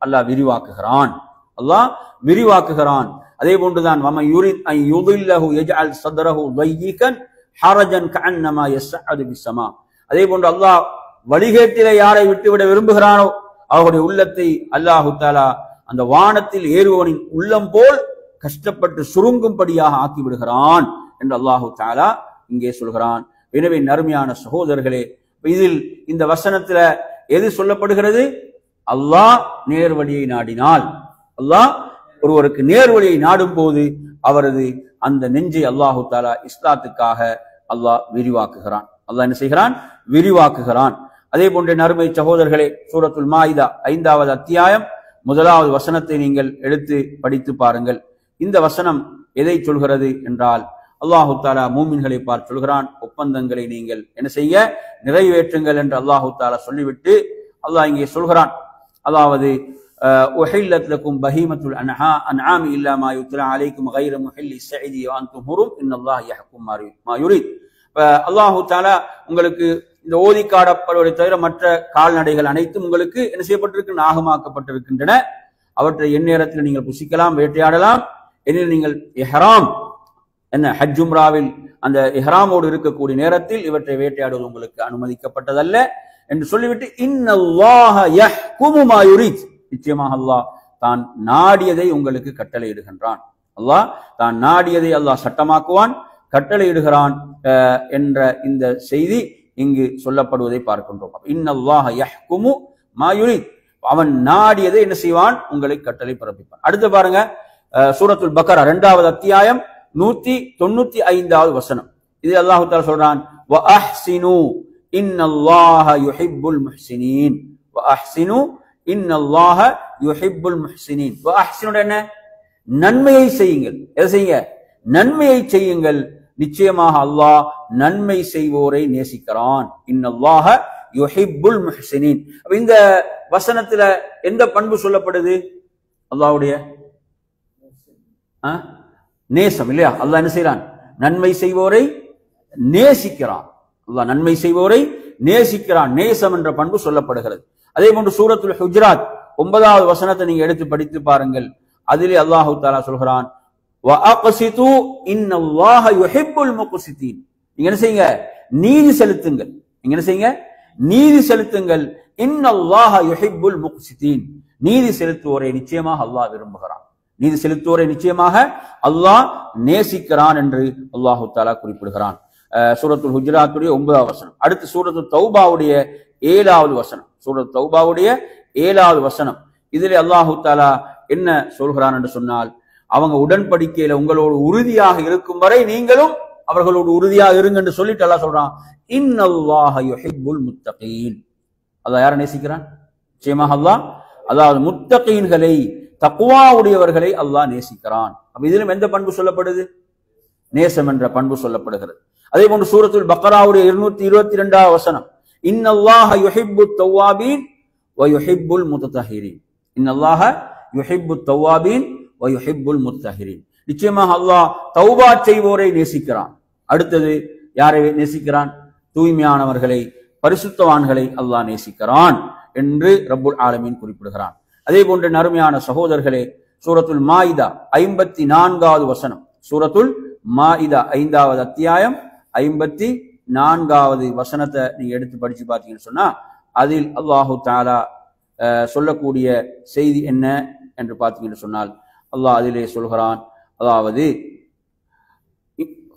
அல்லாஹ் விரிவாக்குகிறான், அல்லாஹ் விரிவாக்குகிறான். அதே போன்றுதான் வமன் யுரித் அன் யுதில்லஹு யஜ்அல் ஸத்ரஹு ضيقا ஹரஜன் கஅன்னமா யஸ்அது பிஸ்ஸமா. அதே போன்று அல்லாஹ் வழிகேட்டிலே யாரை விட்டுவிட விரும்புகிறானோ அவருடைய உள்ளத்தை அல்லாஹு தஆலா அந்த வானத்தில் ஏறுவனின் உள்ளம் போல் கஷ்டப்பட்டு சுருங்கும்படியாக ஆக்கி விடுகிறான் என்று அல்லாஹு தஆலா இங்கே சொல்கிறான். எனவே நறுமையான சகோதரர்களே, இதில் இந்த வசனத்துல எது சொல்லப்படுகிறது, அல்லாஹ் நேர்வழியை நாடினால், அல்லாஹ் ஒருவருக்கு நேர்வழியை நாடும் போது அவரது அந்த நெஞ்சை அல்லாஹு தஆலா இஸ்லாத்துக்காக அல்லாஹ் விரிவாக்குகிறான், அல்லாஹ் என்ன செய்கிறான், விரிவாக்குகிறான். அதே போன்ற நறுமை சகோதரர்களே, சூரத்துல் மாயிதா 5வது அத்தியாயம் 1வது வசனத்தை நீங்கள் எடுத்து படித்து பாருங்கள். இந்த வசனம் எதை சொல்கிறது என்றால், அல்லாஹு தஆலா மூமின்களை பார்த்து சொல்கிறான், ஒப்பந்தங்களை நீங்கள் என்ன செய்ய, நிறைவேற்றுங்கள் என்று அல்லாஹு தஆலா சொல்லிவிட்டு அல்லாஹ் இங்கே சொல்கிறான், அதாவது உஹில்லத் லக்கும் பஹீமத்துல் அன்ஆம் இல்லா மா யுத்லா அலைக்கும் கைர முஹில்லி ஸைதி வ அன்தும் ஹுரும் இன்னல்லாஹ யஹ்கும் மா யுரீத். அல்லாஹு தஆலா உங்களுக்கு இந்த ஓதிக்காடப்படுவதை தவிர மற்ற கால்நடைகள் அனைத்தும் உங்களுக்கு என்ன செய்யப்பட்டிருக்கு, நாகமாக்கப்பட்டிருக்கின்றன. அவற்றை எந்நேரத்தில் நீங்கள் புசிக்கலாம், வேட்டையாடலாம். எனில் நீங்கள் இஹ்ராம் என்ன ஹஜ் உம்ராவில் அந்த இஹ்ராமோடு இருக்கக்கூடிய நேரத்தில் இவற்றை வேட்டையாடுவது உங்களுக்கு அனுமதிக்கப்பட்டதல்ல என்று சொல்லிவிட்டு இன்னல்லாஹ யஹ்குமு மா யுரீத், நிச்சயமாக அல்லாஹ் தான் நாடியதை உங்களுக்கு கட்டளையிடுகின்றான், அல்லாஹ் தான் நாடியதை அல்லாஹ் சட்டமாக்குவான், கட்டளையிடுகிறான் என்ற இந்த செய்தி இங்கு சொல்லப்படுவதை பார்க்கின்றோம். இன்னல்லாஹ யஹ்குமு மா யுரீத், அவன் நாடியதை என்ன செய்வான், உங்களை கட்டளை பிறப்பிப்பான். அடுத்து பாருங்க சூரத்துல் பக்ரா 2வது அத்தியாயம் 195வது வசனம். இது அல்லாஹ் தஆலா சொல்றான், வ அஹ்சினு இன்னல்லாஹ யுஹிப்புல் முஹ்சினீன், வ அஹ்சினு இன்னல்லாஹ யுஹிப்புல் முஹ்சினீன். வ அஹ்சினு என்ன, நன்மையை செய்யுங்கள். எதை செய்யுங்க, நன்மையை செய்யுங்கள், நிச்சயமாக அல்லாஹ் நன்மை செய்வோரை நேசிக்கிறான். இன்னல்லாஹ யுஹிப்புல் முஹ்சினீன். அப்ப இந்த வசனத்துல எந்த பண்பு சொல்லப்படுது, அல்லாஹ்வுடைய நேசம் இல்லையா. அல்லாஹ் என்ன செய்யறான், நன்மை செய்வோரை நேசிக்கிறான், அல்லாஹ் நன்மை செய்வோரை நேசிக்கிறான், நேசம் என்ற பண்பு சொல்லப்படுகிறது. அதே போன்று சூரத்துல் ஹுஜராத் 9வது வசனத்தை நீங்க எடுத்து படித்து பாருங்கள். அதிலே அல்லாஹு தஆலா சொல்கிறான், வ அக்ஸிது இன்னல்லாஹ யுஹிப்புல் முக்ஸிதீன். நீங்க என்ன செய்யுங்க, நீதி செலுத்துங்கள், நீங்க என்ன செய்யுங்க, நீதி செலுத்துங்கள். இன்னல்லாஹ யுஹிப்புல் முக்ஸிதீன், நீதி செலுத்துவோரை நிச்சயமாக அல்லாஹ் விரும்புகிறான், நீதி செலுத்துவோரை நிச்சயமாக அல்லாஹ் நேசிக்கிறான் என்று அல்லாஹு தஆலா குறிப்பிடுகிறான். சூரத்துல் ஹுஜராத்துடைய 9வது வசனம். அடுத்து சூரத்து தௌபாவுடைய 7வது வசனம். சூரத்து தௌபாவுடைய 7வது வசனம். இதிலே அல்லாஹு தஆலா என்ன சொல்கிறான் என்று சொன்னால், அவங்க உடன்படிக்கையில உங்களோடு உறுதியாக இருக்கும் வரை நீங்களும் அவர்களோடு உறுதியாக இருங்க என்று சொல்லிட்டு அல்லாஹ் சொல்றான், இன்னல்லாஹ யுஹிப்புல் முத்தகீன். அல்லாஹ் யாரை நேசிக்கிறான்? நிச்சயமாக அல்லாஹ், அதாவது முத்தகீன்களை, தக்வா உடையவர்களை அல்லாஹ் நேசிக்கிறான். அப்ப இதிலும் எந்த பண்பு சொல்லப்படுது? நேசம் என்ற பண்பு சொல்லப்படுகிறது. அதே போன்று சூரத்துல் பக்ராவுடைய 222வது வசனம், இன்னல்லாஹ யுஹிப்புத் தவ்வாபீன் வ யுஹிப்புல் முத்தஹிரீன். இன்னல்லாஹ யுஹிப்புத் தவ்வாபீன் வ யுஹிப்புல் முத்தஹிரீன். நிச்சயமாக அல்லாஹ் தௌபா செய்வோரை நேசிக்கிறான். அடுத்தது யாரை நேசிக்கிறான்? தூய்மையானவர்களை, பரிசுத்தவான்களை அல்லாஹ் நேசிக்கிறான் என்று ரப்புல் ஆலமீன் குறிப்பிடுகிறான். அதே போன்ற நறுமையான சகோதரர்களே, சூரத்துல் மாயிதா 54வது வசனம். சூரத்துல் மாயிதா 5வது அத்தியாயம் 54வது வசனத்தை நீங்க எடுத்து படிச்சு பார்த்தீங்கன்னு சொன்னா, அதில் அல்லாஹு தஆலா சொல்லக்கூடிய செய்தி என்ன என்று பார்த்தீங்கன்னு சொன்னால், அல்லாஹ் அதிலே சொல்கிறான், அதாவது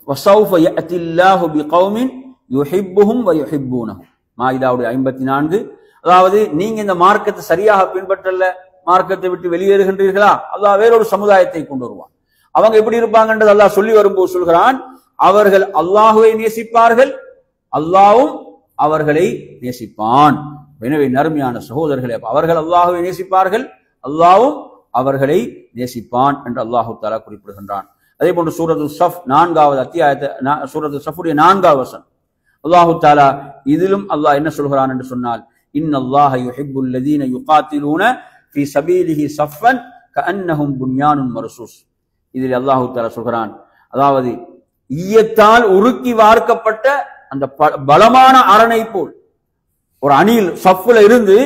வஸௌஃப யஅத்தில்லாஹு பிகௌமின் யுஹிப்புஹும் வ யுஹிப்பூனஹு. மாயிதாவுடைய 54. அதாவது நீங்க இந்த மார்க்கத்தை சரியாக பின்பற்றல, மார்க்கத்தை விட்டு வெளியேறுகின்றீர்களா, அல்லாஹ் வேறொரு சமுதாயத்தை கொண்டு வருவான். அவங்க எப்படி இருப்பாங்கன்றது அல்லாஹ் சொல்லி வரும்போது சொல்கிறான், அவர்கள் அல்லாஹுவை நேசிப்பார்கள், அல்லாஹ்வும் அவர்களை நேசிப்பான். எனவே நறுமையான சகோதரர்களே, அவர்கள் அல்லாஹுவை நேசிப்பார்கள், அல்லாஹ்வும் அவர்களை நேசிப்பான் என்று அல்லாஹு தஆலா குறிப்பிடுகின்றான். அதே போன்று சூரத்து ஸஃப் 4வது அத்தியாயத்தை, சூரத்து ஸஃபுடைய 4வது வசனம், அல்லாஹு தஆலா இதிலும் அல்லாஹ் என்ன சொல்கிறான் என்று சொன்னால், இன்னல்லாஹ யுஹிப்புல் லதீன யுகாத்திலூன ஃபீ ஸபீலிஹி ஸஃபன் கஅன்னஹும் புன்யானுன் மர்சூஸ். இதில் அல்லாஹு தஆலா சொல்கிறான், அதாவது ஈயத்தால் உருக்கி வார்க்கப்பட்ட அந்த பலமான அரணை போல் ஒரு அணியில் சஃப்ல இருந்து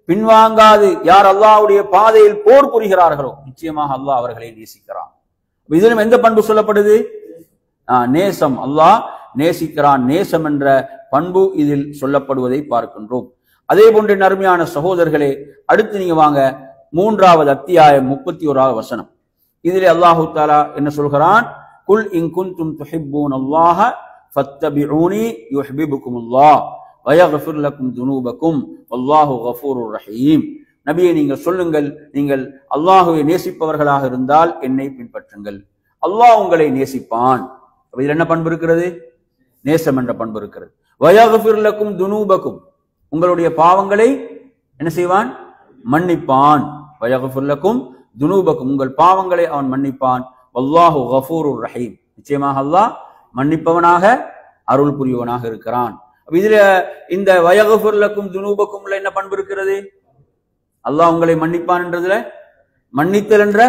பின்வாங்காது யார் அல்லாஹ்வுடைய பாதையில் போர் புரிகிறார்களோ நிச்சயமாக அல்லாஹ் அவர்களை நேசிக்கிறான். இதிலும் எந்த பண்பு சொல்லப்படுது? நேசம். அல்லாஹ் நேசிக்கிறான். நேசம் என்ற பண்பு இதில் சொல்லப்படுவதை பார்க்கின்றோம். அதே போன்ற நறுமையான சகோதரர்களே, அடுத்து நீங்க வாங்க 3வது அத்தியாயம் 31வது வசனம். இதிலே அல்லாஹு தஆலா என்ன சொல்கிறான், குல் இன் குன்தும் துஹிப்பூனல்லாஹ ஃபத்தபிஊனி யுஹ்பிபுகுமுல்லாஹ் வ யக்ஃபிர் லக்கும் துனூபக்கும் வல்லாஹு கஃபூருர் ரஹீம். நபியே, நீங்கள் சொல்லுங்கள், நீங்கள் அல்லாஹுவை நேசிப்பவர்களாக இருந்தால் என்னை பின்பற்றுங்கள், அல்லாஹ் உங்களை நேசிப்பான். இதில் என்ன பண்பு இருக்கிறது? நேசம் என்ற பண்பு இருக்கிறது. வ யக்ஃபிர் லக்கும் துனூபக்கும், உங்களுடைய பாவங்களை என்ன செய்வான்? மன்னிப்பான். வ யக்ஃபிர் லக்கும் துனூபக்கும், உங்கள் பாவங்களை அவன் மன்னிப்பான். வல்லாஹு கஃபூருர் ரஹீம், நிச்சயமாக அல்லாஹ் மன்னிப்பவனாக அருள் புரியவனாக இருக்கிறான். இதுல இந்த வ யக்ஃபிர் லக்கும் துனூபக்கும்ல என்ன பண்பு இருக்கிறது? அல்லாஹ் உங்களை மன்னிப்பான் என்றதுல மன்னித்தல் என்ற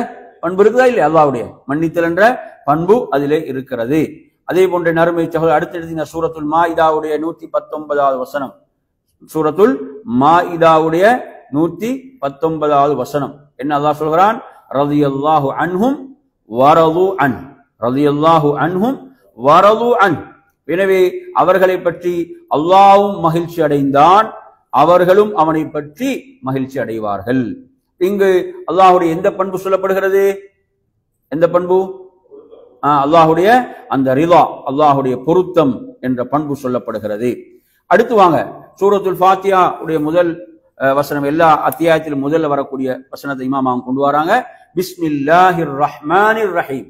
பண்பு இருக்குதா இல்லையா? அல்லாஹ்வுடைய மன்னித்தல் என்ற பண்பு அதிலே இருக்கிறது. அதே போன்ற நறுமை சகோதரர், அடுத்து சூரத்துல் மாயிதாவுடைய 119வது வசனம். சூரத்துல் மாயிதாவுடைய 119வது வசனம் என்ன அல்லாஹ் சொல்கிறான்? ரலியல்லாஹு அன்ஹும் வரது அன், ரலியல்லாஹு அன்ஹும் வரது அன். எனவே அவர்களை பற்றி அல்லாஹ்வும் மகிழ்ச்சி அடைந்தான், அவர்களும் அவனை பற்றி மகிழ்ச்சி அடைவார்கள். இங்கு அல்லாஹ்வுடைய எந்த பண்பு சொல்லப்படுகிறது? எந்த பண்பு? அல்லாஹ்வுடைய அந்த ரிதா, அல்லாஹ்வுடைய பொருத்தம் என்ற பண்பு சொல்லப்படுகிறது. அடுத்து வாங்க, சூரத்துல் ஃபாத்திஹா உடைய முதல் வசனம், எல்லா அத்தியாயத்திலும் முதல்ல வரக்கூடிய வசனத்தை இமாம் அவங்க கொண்டு வராங்க. பிஸ்மில்லாஹிர் ரஹ்மானிர் ரஹீம்.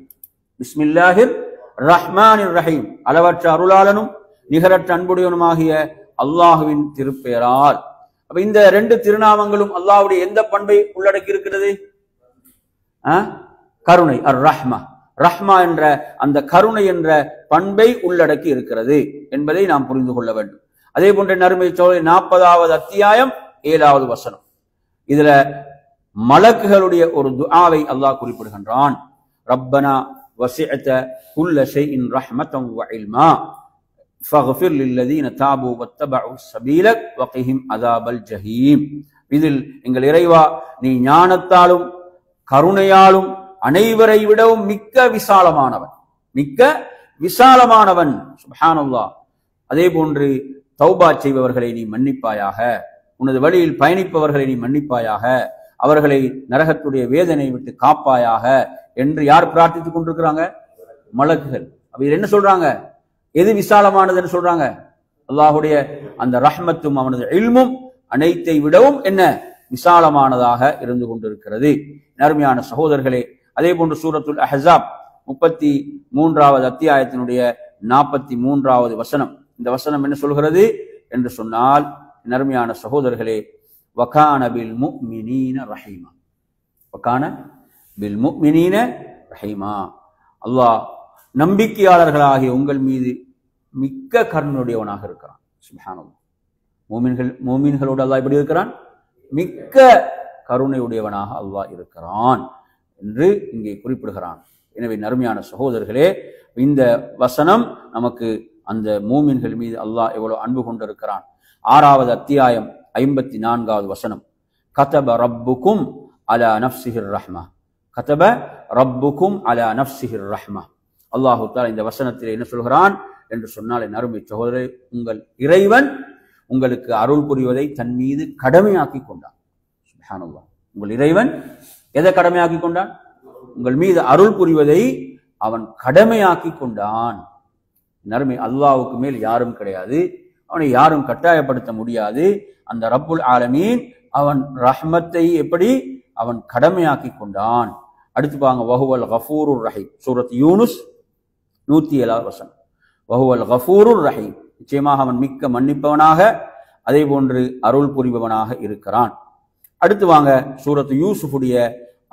பிஸ்மில்லாஹிர் ரஹ்மானிர் ரஹீம், அளவற்ற அருளாளனும் நிகரற்ற அன்புடையவனுமாகிய அல்லாஹுவின் திருப்பெயரால். அப்ப இந்த 2 திருநாமங்களும் அல்லாஹ்வுடைய எந்த பண்பை உள்ளடக்கி இருக்கிறது? கருணை. அர் ரஹ்மா, ரஹ்மா என்ற அந்த கருணை என்ற பண்பை உள்ளடக்கி இருக்கிறது என்பதை நாம் புரிந்து கொள்ள வேண்டும். அதே போன்ற நறுமை சோழர் 40வது அத்தியாயம் 7வது வசனம். இதுல மலக்குகளுடைய ஒரு துஆவை அல்லாஹ் குறிப்பிடுகின்றான். ரப்பனா வஸிஅத குல்ல ஷைஇன் ரஹ்மத்தன் வ இல்மா ஃபக்ஃபிர் லில்லதீன தாபு வத்தபஉ ஸபீலக் வகிஹிம் அஸாபல் ஜஹீம். இதில் எங்கள் இறைவா, நீ ஞானத்தாலும் கருணையாலும் அனைவரை விடவும் மிக்க விசாலமானவன், மிக்க விசாலமானவன். சுப்ஹானல்லாஹ். அதே போன்று தௌபா செய்பவர்களை நீ மன்னிப்பாயாக, உனது வழியில் பயணிப்பவர்களை நீ மன்னிப்பாயாக, அவர்களை நரகத்துடைய வேதனை விட்டு காப்பாயாக என்று யார் பிரார்த்தித்துக் கொண்டிருக்கிறாங்க? மலக்குகள். அப்ப இது என்ன சொல்றாங்க? எது விசாலமானதுன்னு சொல்றாங்க? அல்லாஹுடைய அந்த ரஹ்மத்தும் அவனது இல்மும் அனைத்தை விடவும் என்ன விசாலமானதாக இருந்து கொண்டிருக்கிறது. அருமையான சகோதரர்களே, அதே போன்று சூரத்துல் அஹ்ஸாப் 33வது அத்தியாயத்தினுடைய 43வது வசனம். இந்த வசனம் என்ன சொல்கிறது என்று சொன்னால், அருமையான சகோதரர்களே, வகான பில் முஃமினீன ரஹீமா, வகான பில் முஃமினீன ரஹீமா, அல்லாஹ் நம்பிக்கையாளர்களாகிய உங்கள் மீது மிக்க கருணையுடையவனாக இருக்கிறான். சுப்ஹானல்லாஹ். மூமின்களோடு அல்லாஹ் எப்படி இருக்கிறான்? மிக்க கருணையுடையவனாக அல்லாஹ் இருக்கிறான் என்று இங்கே குறிப்பிடுகிறான். எனவே அருமையான சகோதரர்களே, இந்த வசனம் நமக்கு அந்த மூமின்கள் மீது அல்லாஹ் எவ்வளவு அன்பு கொண்டிருக்கிறான். 6வது அத்தியாயம் 54வது வசனம். கதப ரப்புக்கும் அலா நஃப்ஸிஹிர் ரஹ்மா, கதப ரப்புக்கும் அலா நஃப்ஸிஹிர் ரஹ்மா. அல்லாஹு தஆலா இந்த வசனத்தில் என்ன சொல்கிறான் என்று சொன்னால், என் அருமை சகோதரரே, உங்கள் இறைவன் உங்களுக்கு அருள் புரிவதை தன் மீது கடமையாக்கி கொண்டான். சுப்ஹானல்லாஹ். உங்கள் இறைவன் எதை கடமையாக்கி கொண்டான்? உங்கள் மீது அருள் புரிவதை அவன் கடமையாக்கி கொண்டான். நறுமை அல்லாஹ்வுக்கு மேல் யாரும் கிடையாது, அவனை யாரும் கட்டாயப்படுத்த முடியாது. அந்த ரப்புல் ஆலமீன் அவன் ரஹ்மத்தை எப்படி அவன் கடமையாக்கி கொண்டான். அடுத்து பாருங்க, வஹுவல் கஃபூருர் ரஹீம், சூரத் யூனுஸ் 107வது வசனம். வஹுவல் கஃபூருர் ரஹீம், நிச்சயமாக அவன் மிக்க மன்னிப்பவனாக அதே போன்று அருள் புரிபவனாக இருக்கிறான். அடுத்து வாங்க, சூரத்து யூசுஃபுடைய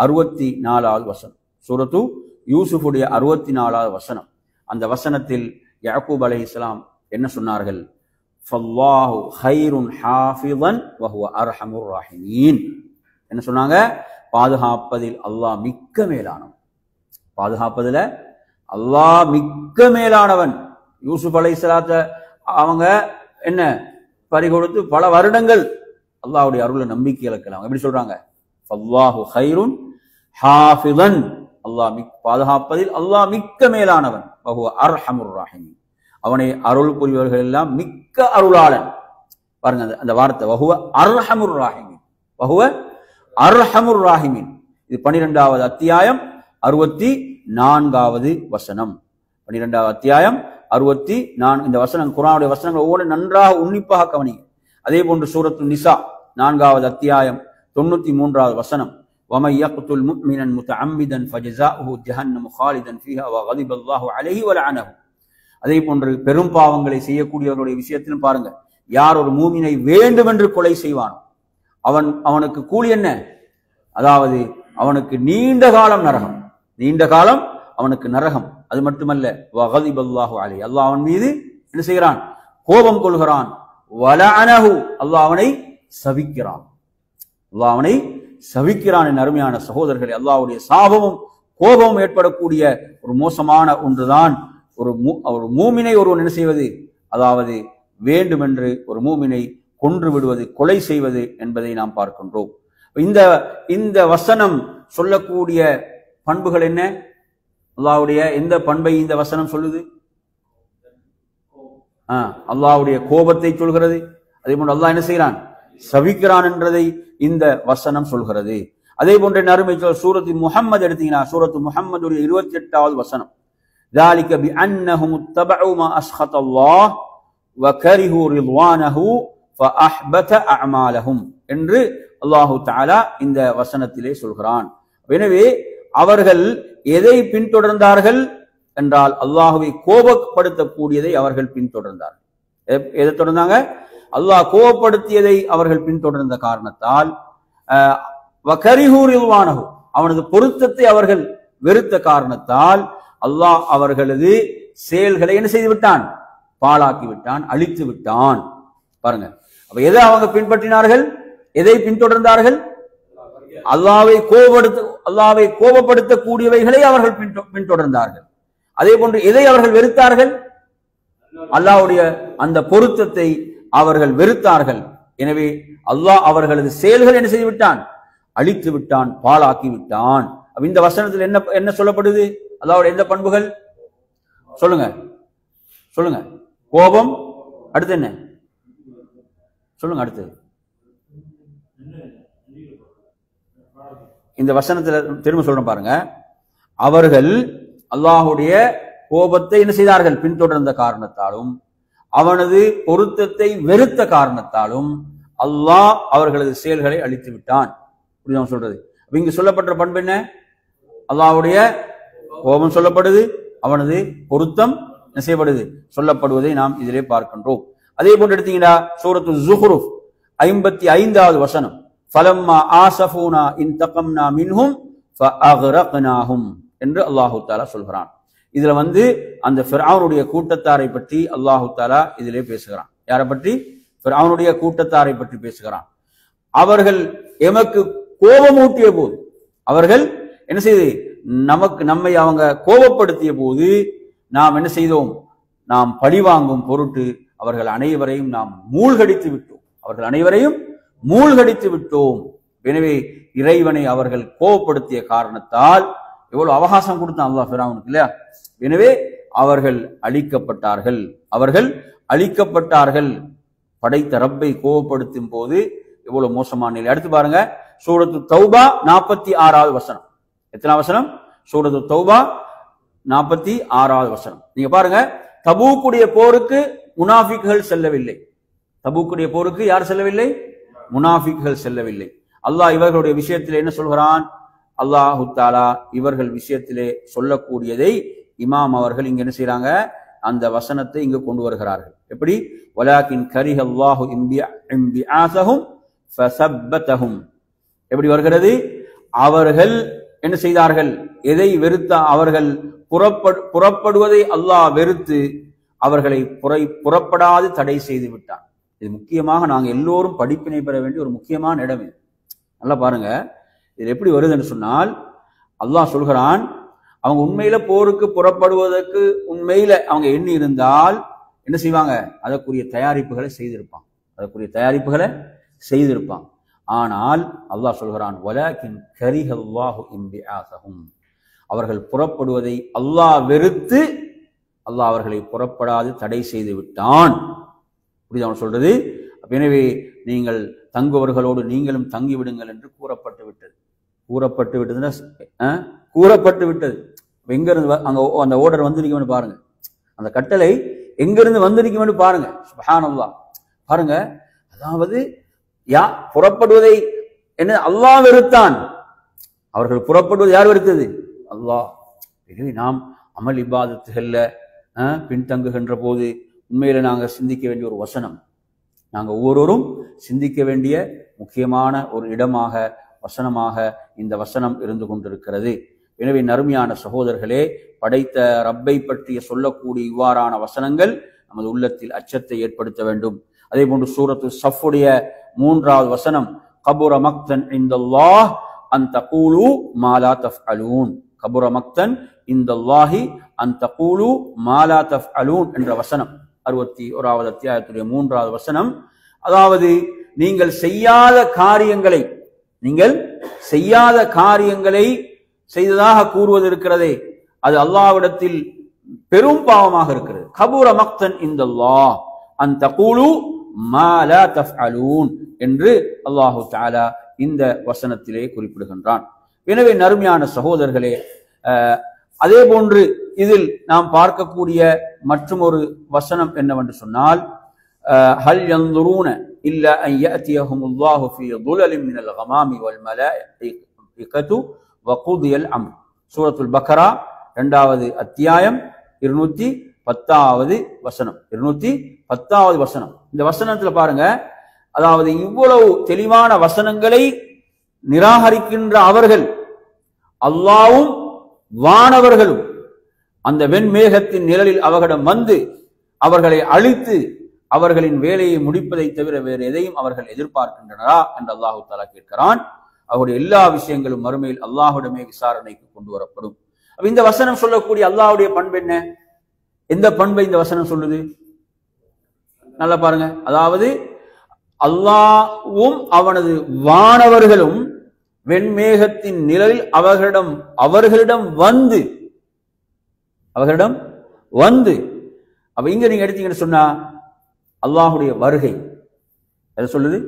64வது வசனம். சூரத்து யூசுஃபுடைய 64வது வசனம். அந்த வசனத்தில் யாக்கூப் அலைஹிஸ்ஸலாம் என்ன சொன்னார்கள்? ஃபல்லாஹு கைருன் ஹாஃபிதன் வஹுவ அர்ஹமுர் ராஹிமீன். என்ன சொன்னாங்க? பாதுகாப்பதில் அல்லாஹ் மிக்க மேலானவன். பாதுகாப்பதில் அல்லாஹ் மிக்க மேலானவன். யூசுப் அலைஹிஸ்ஸலாத்த அவங்க என்ன பறிகொடுத்து பல வருடங்கள் அல்லாஹ்வுடைய அருளை நம்பிக்கை இழக்கலாம். எப்படி சொல்றாங்க? ஃபல்லாஹு கைருன் ஹாஃபிதன், அல்லாஹ் பாதுகாப்பதில் அல்லாஹ் மிக்க மேலானவன். வஹுவ அர்ஹமுர் ராஹிமீன், அவனை அருள் புரிபவர்கள் எல்லாம் மிக்க அருளாளன். பாருங்க அந்த வார்த்தை, வஹுவ அர்ஹமுர் ராஹிமீன், வஹுவ அர்ஹமுர் ராஹிமீன். இது 12வது அத்தியாயம் 64வது வசனம். 12வது அத்தியாயம் 64. இந்த வசனம், குர்ஆனுடைய வசனங்கள் ஒவ்வொரு நன்றாக உன்னிப்பாக கவனிங்க. அதே போன்று சூரத்து நிசா 4வது அத்தியாயம் 93வது வசனம். وَمَن يَقْتُلْ مُؤْمِنًا مُتَعَمِّدًا فَجَزَاؤُهُ جَهَنَّمُ خَالِدًا فِيهَا وَغَضِبَ اللَّهُ عَلَيْهِ وَلَعَنَهُ. அதே போன்று பெரும் பாவங்களை செய்யக்கூடியவர்களுடைய விஷயத்திலும் பாருங்க, யார் ஒரு மூமினை வேண்டுமென்று கொலை செய்வான் அவனுக்கு கூலி என்ன? அதாவது அவனுக்கு நீண்ட காலம் நரகம், நீண்ட காலம் அவனுக்கு நரகம். அது மட்டுமல்ல, வகதிப அல்லாஹு அலைஹி, அல்லாஹ் அவன் மீது என்ன செய்கிறான்? கோபம் கொள்கிறான். வலஅனஹு, அல்லாஹ் அவனை சபிக்கிறான். அல்லாஹ் அவனை சபிக்கிறான். என் அருமையான சகோதரர்களே, அல்லாஹ்வுடைய சாபமும் கோபமும் ஏற்படக்கூடிய ஒரு மோசமான ஒன்றுதான் ஒரு மூமினை ஒருவன் என்ன செய்வது, அதாவது வேண்டுமென்று ஒரு மூமினை கொன்று விடுவது, கொலை செய்வது என்பதை நாம் பார்க்கின்றோம். இந்த வசனம் சொல்லக்கூடிய பண்புகள் என்ன? அல்லாஹ்வுடைய எந்த பண்பை இந்த வசனம் சொல்லுது? அல்லாஹ்வுடைய கோபத்தை சொல்கிறது. அதே போன்று அல்லாஹ் என்ன செய்கிறான்? சபிக்கிறான் என்றதை இந்த வசனம் சொல்கிறது. அதே போன்ற அருமை சூரத்து முஹம்மது எடுத்தீங்கன்னா, சூரத்து முஹம்மதுடைய 28வது வசனம். ذَلِكَ بِأَنَّهُمُ اتَّبَعُوا مَا أَسْخَطَ اللَّهُ وَكَرِهُوا رِضْوَانَهُ فَأَحْبَطَ أَعْمَالَهُمْ என்று அல்லாஹு தஆலா இந்த வசனத்திலே சொல்கிறான். எனவே அவர்கள் எதை பின்தொடர்ந்தார்கள் என்றால், அல்லாஹுவை கோபப்படுத்தக்கூடியதை அவர்கள் பின்தொடர்ந்தார்கள். எதை தொடர்ந்தாங்க? அல்லாஹ் கோபப்படுத்தியதை அவர்கள் பின்தொடர்ந்த காரணத்தால், வகரிஹு ரில்வானஹு, அவனது பொருத்தத்தை அவர்கள் வெறுத்த காரணத்தால் அல்லாஹ் அவர்களது செயல்களை என்ன செய்து விட்டான்? பாழாக்கி விட்டான், அழித்து விட்டான். பாருங்க, அப்ப எதை அவங்க பின்பற்றினார்கள்? எதை பின்தொடர்ந்தார்கள்? அல்லாஹ்வை கோபப்படுத்தக்கூடியவைகளை அவர்கள் பின்தொடர்ந்தார்கள். அதே போன்று எதை அவர்கள் வெறுத்தார்கள்? அல்லாஹ்வுடைய அந்த பொருத்தத்தை அவர்கள் வெறுத்தார்கள். எனவே அல்லாஹ் அவர்களது செயல்கள் என்ன செய்து விட்டான்? அழித்து விட்டான், பாழாக்கி விட்டான். இந்த வசனத்தில் என்ன சொல்லப்படுது? அல்லாஹ்வுடைய எந்த பண்புகள் சொல்லுங்க, சொல்லுங்க. கோபம், அடுத்து என்ன சொல்லுங்க? அடுத்து இந்த வசனத்துல திரும்ப சொல்றேன் பாருங்க. அவர்கள் அல்லாஹுடைய கோபத்தை என்ன செய்தார்கள்? பின்தொடர்ந்த காரணத்தாலும் அவனது பொருத்தத்தை வெறுத்த காரணத்தாலும் அல்லாஹ் அவர்களது செயல்களை அழித்து விட்டான். புரியுதா சொல்றது? இங்கு சொல்லப்பட்ட பண்பு என்ன? அல்லாஹ்வுடைய கோபம் சொல்லப்படுது, அவனது பொருத்தம் என்ன செய்யப்படுது? சொல்லப்படுவதை நாம் இதிலே பார்க்கின்றோம். அதே போன்று எடுத்தீங்கன்னா சூரத்து ஸுஹ்ருஃப் 55வது வசனம், ஃபலம்மா ஆஸஃபூனா இன்தகம்னா மின்ஹும் ஃபஅக்ரக்னாஹும் என்று அல்லாஹ் தஆலா சொல்கிறான். இதுல அந்த ஃபிர்அவுனுடைய கூட்டத்தாரை பற்றி அல்லாஹ் தஆலா இதிலே பேசுகிறான். யாரை பற்றி? ஃபிர்அவுனுடைய கூட்டத்தாரை பற்றி பேசுகிறான். அவர்கள் எமக்கு கோபமூட்டிய போது, அவர்கள் என்ன செய்து நம்மை அவங்க கோபப்படுத்திய போது நாம் என்ன செய்தோம்? நாம் பழிவாங்கும் பொருட்டு அவர்கள் அனைவரையும் நாம் மூழ்கடித்து விட்டோம். அவர்கள் அனைவரையும் மூழ்கடித்து விட்டோம். எனவே இறைவனை அவர்கள் கோபப்படுத்திய காரணத்தால் எவ்வளவு அவகாசம் கொடுத்தான் அல்லாஹ் ஃபிரௌனுக்கு இல்லையா? எனவே அவர்கள் அழிக்கப்பட்டார்கள். அவர்கள் அழிக்கப்பட்டார்கள். படைத்த ரப்பை கோபப்படுத்தும் போது எவ்வளவு மோசமான நிலை. அடுத்து பாருங்க, சூரத்து தௌபா 46வது வசனம். எத்தனாவது வசனம்? சூரத்து தௌபா 46வது வசனம். நீங்க பாருங்க, தபூக்குடைய போருக்கு முனாஃபிக்குகள் செல்லவில்லை. தபூக்குடைய போருக்கு யார் செல்லவில்லை? முனாஃபிக்குகள் செல்லவில்லை. அல்லாஹ் இவர்களுடைய விஷயத்திலே என்ன சொல்கிறான்? அல்லாஹு தஆலா இவர்கள் விஷயத்திலே சொல்லக்கூடியதை இமாம் அவர்கள் இங்க என்ன செய்யறாங்க? அந்த வசனத்தை இங்கு கொண்டு வருகிறார்கள். எப்படி? வலாக்கின் கரிஹல்லாஹு இன்பிஆஸஹும் ஃபஸப்பதஹும். எப்படி வருகிறது? அவர்கள் என்ன செய்தார்கள்? எதை வெறுத்த அவர்கள் புறப்படுவதை அல்லாஹ் வெறுத்து அவர்களை புறப்படாது தடை செய்து விட்டார். இது முக்கியமாக நாங்கள் எல்லோரும் படிப்பினை பெற வேண்டிய ஒரு முக்கியமான இடம் இது. நல்லா பாருங்க, இது எப்படி வருதுன்னு சொன்னால், அல்லாஹ் சொல்கிறான், அவங்க உண்மையில போருக்கு புறப்படுவதற்கு உண்மையில அவங்க எண்ணி இருந்தால் என்ன செய்வாங்க? அதற்குரிய தயாரிப்புகளை செய்திருப்பாங்க. அதற்குரிய தயாரிப்புகளை செய்திருப்பாங்க. ஆனால் அல்லாஹ் சொல்கிறான், வலாக்கின் கரிஹல்லாஹு இன்பிஆஸஹும். அவர்கள் புறப்படுவதை அல்லாஹ் வெறுத்து அல்லாஹ் அவர்களை புறப்படாது தடை செய்து விட்டான். புரியுது அவன் சொல்றது? எனவே நீங்கள் தங்குவவர்களோடு நீங்களும் தங்கிவிடுங்கள் என்று கூறப்பட்டு விட்டது. கூறப்பட்டு விட்டதுன்னா கூறப்பட்டு விட்டது. எங்க இருந்து அங்க அந்த ஓர்டர் வந்திருக்கும் பாருங்க. அந்த கட்டளை எங்கிருந்து வந்திருக்கும் பாருங்க. சுப்ஹானல்லாஹ். பாருங்க, அதாவது புறப்படுவதை என்ன அல்லாஹ் வெறுத்தான். அவர்கள் புறப்படுவது யார் வெறுத்தது? அல்லாஹ். எனவே நாம் அமல் இபாதத்துகள்ல பின்தங்குகின்ற போது உண்மையில நாங்கள் சிந்திக்க வேண்டிய ஒரு வசனம், நாங்கள் ஒவ்வொருவரும் சிந்திக்க வேண்டிய முக்கியமான ஒரு இடமாக வசனமாக இந்த வசனம் இருந்து கொண்டிருக்கிறது. எனவே நறுமையான சகோதரர்களே, படைத்த ரப்பை பற்றிய சொல்லக்கூடிய இவ்வாறான வசனங்கள் நமது உள்ளத்தில் அச்சத்தை ஏற்படுத்த வேண்டும். அதே போன்று சூரத்து ஸஃப்புடைய 3வது வசனம், கபுர மக்தன் இன்தல்லாஹ் அன் தகூலு மா லா தஃஅலூன். கபுர மக்தன் இன்தல்லாஹி அன் தகூலு மா லா தஃஅலூன் என்ற வசனம் 61வது அத்தியாயத்துடைய 3வது வசனம். அதாவது நீங்கள் செய்யாத காரியங்களை செய்ததாக கூறுவது இருக்கிறதே, அது அல்லாஹ்விடத்தில் பெரும் பாவமாக இருக்கிறது. கபுர மக்தன் இன்தல்லாஹ் அன் தகூலு மா லா தஃஅலூன் என்று அல்லாஹு தஆலா இந்த வசனத்திலே குறிப்பிடுகின்றான். எனவே நறுமையான சகோதரர்களே, அதே போன்று இதில் நாம் பார்க்கக்கூடிய மற்றும் ஒரு வசனம் என்னவென்று சொன்னால், ஹல் யன்துரூன இல்லா அன் யஅதியஹுமுல்லாஹு ஃபீ ظுலலின் மினல் கமாமி வல் மலாயிகத்து வகுதியல் அம்ர். சூரத்துல் பக்ரா 2வது அத்தியாயம் 210வது வசனம். 210வது வசனம். இந்த வசனத்துல பாருங்க, அதாவது இவ்வளவு தெளிவான வசனங்களை நிராகரிக்கின்ற அவர்கள், அல்லாஹ்வும் வானவர்களும் அந்த வெண்மேகத்தின் நிழலில் அவர்களிடம் வந்து அவர்களை அழித்து அவர்களின் வேலையை முடிப்பதை தவிர வேறு எதையும் அவர்கள் எதிர்பார்க்கின்றனரா என்று அல்லாஹு தஆலா கேட்கிறான். அவருடைய எல்லா விஷயங்களும் மறுமையில் அல்லாஹ்விடமே விசாரணைக்கு கொண்டு வரப்படும். இந்த வசனம் சொல்லக்கூடிய அல்லாஹ்வுடைய பண்பு என்ன? எந்த பண்பை இந்த வசனம் சொல்லுது? நல்லா பாருங்க. அதாவது அல்லாஹ்வும் அவனது வானவர்களும் வெண்மேகத்தின் நிழலில் அவர்களிடம் வந்து அப்ப இங்க நீங்க எடுத்தீங்கன்னு சொன்னா அல்லாஹ்வுடைய வருகை எதை சொல்லுது?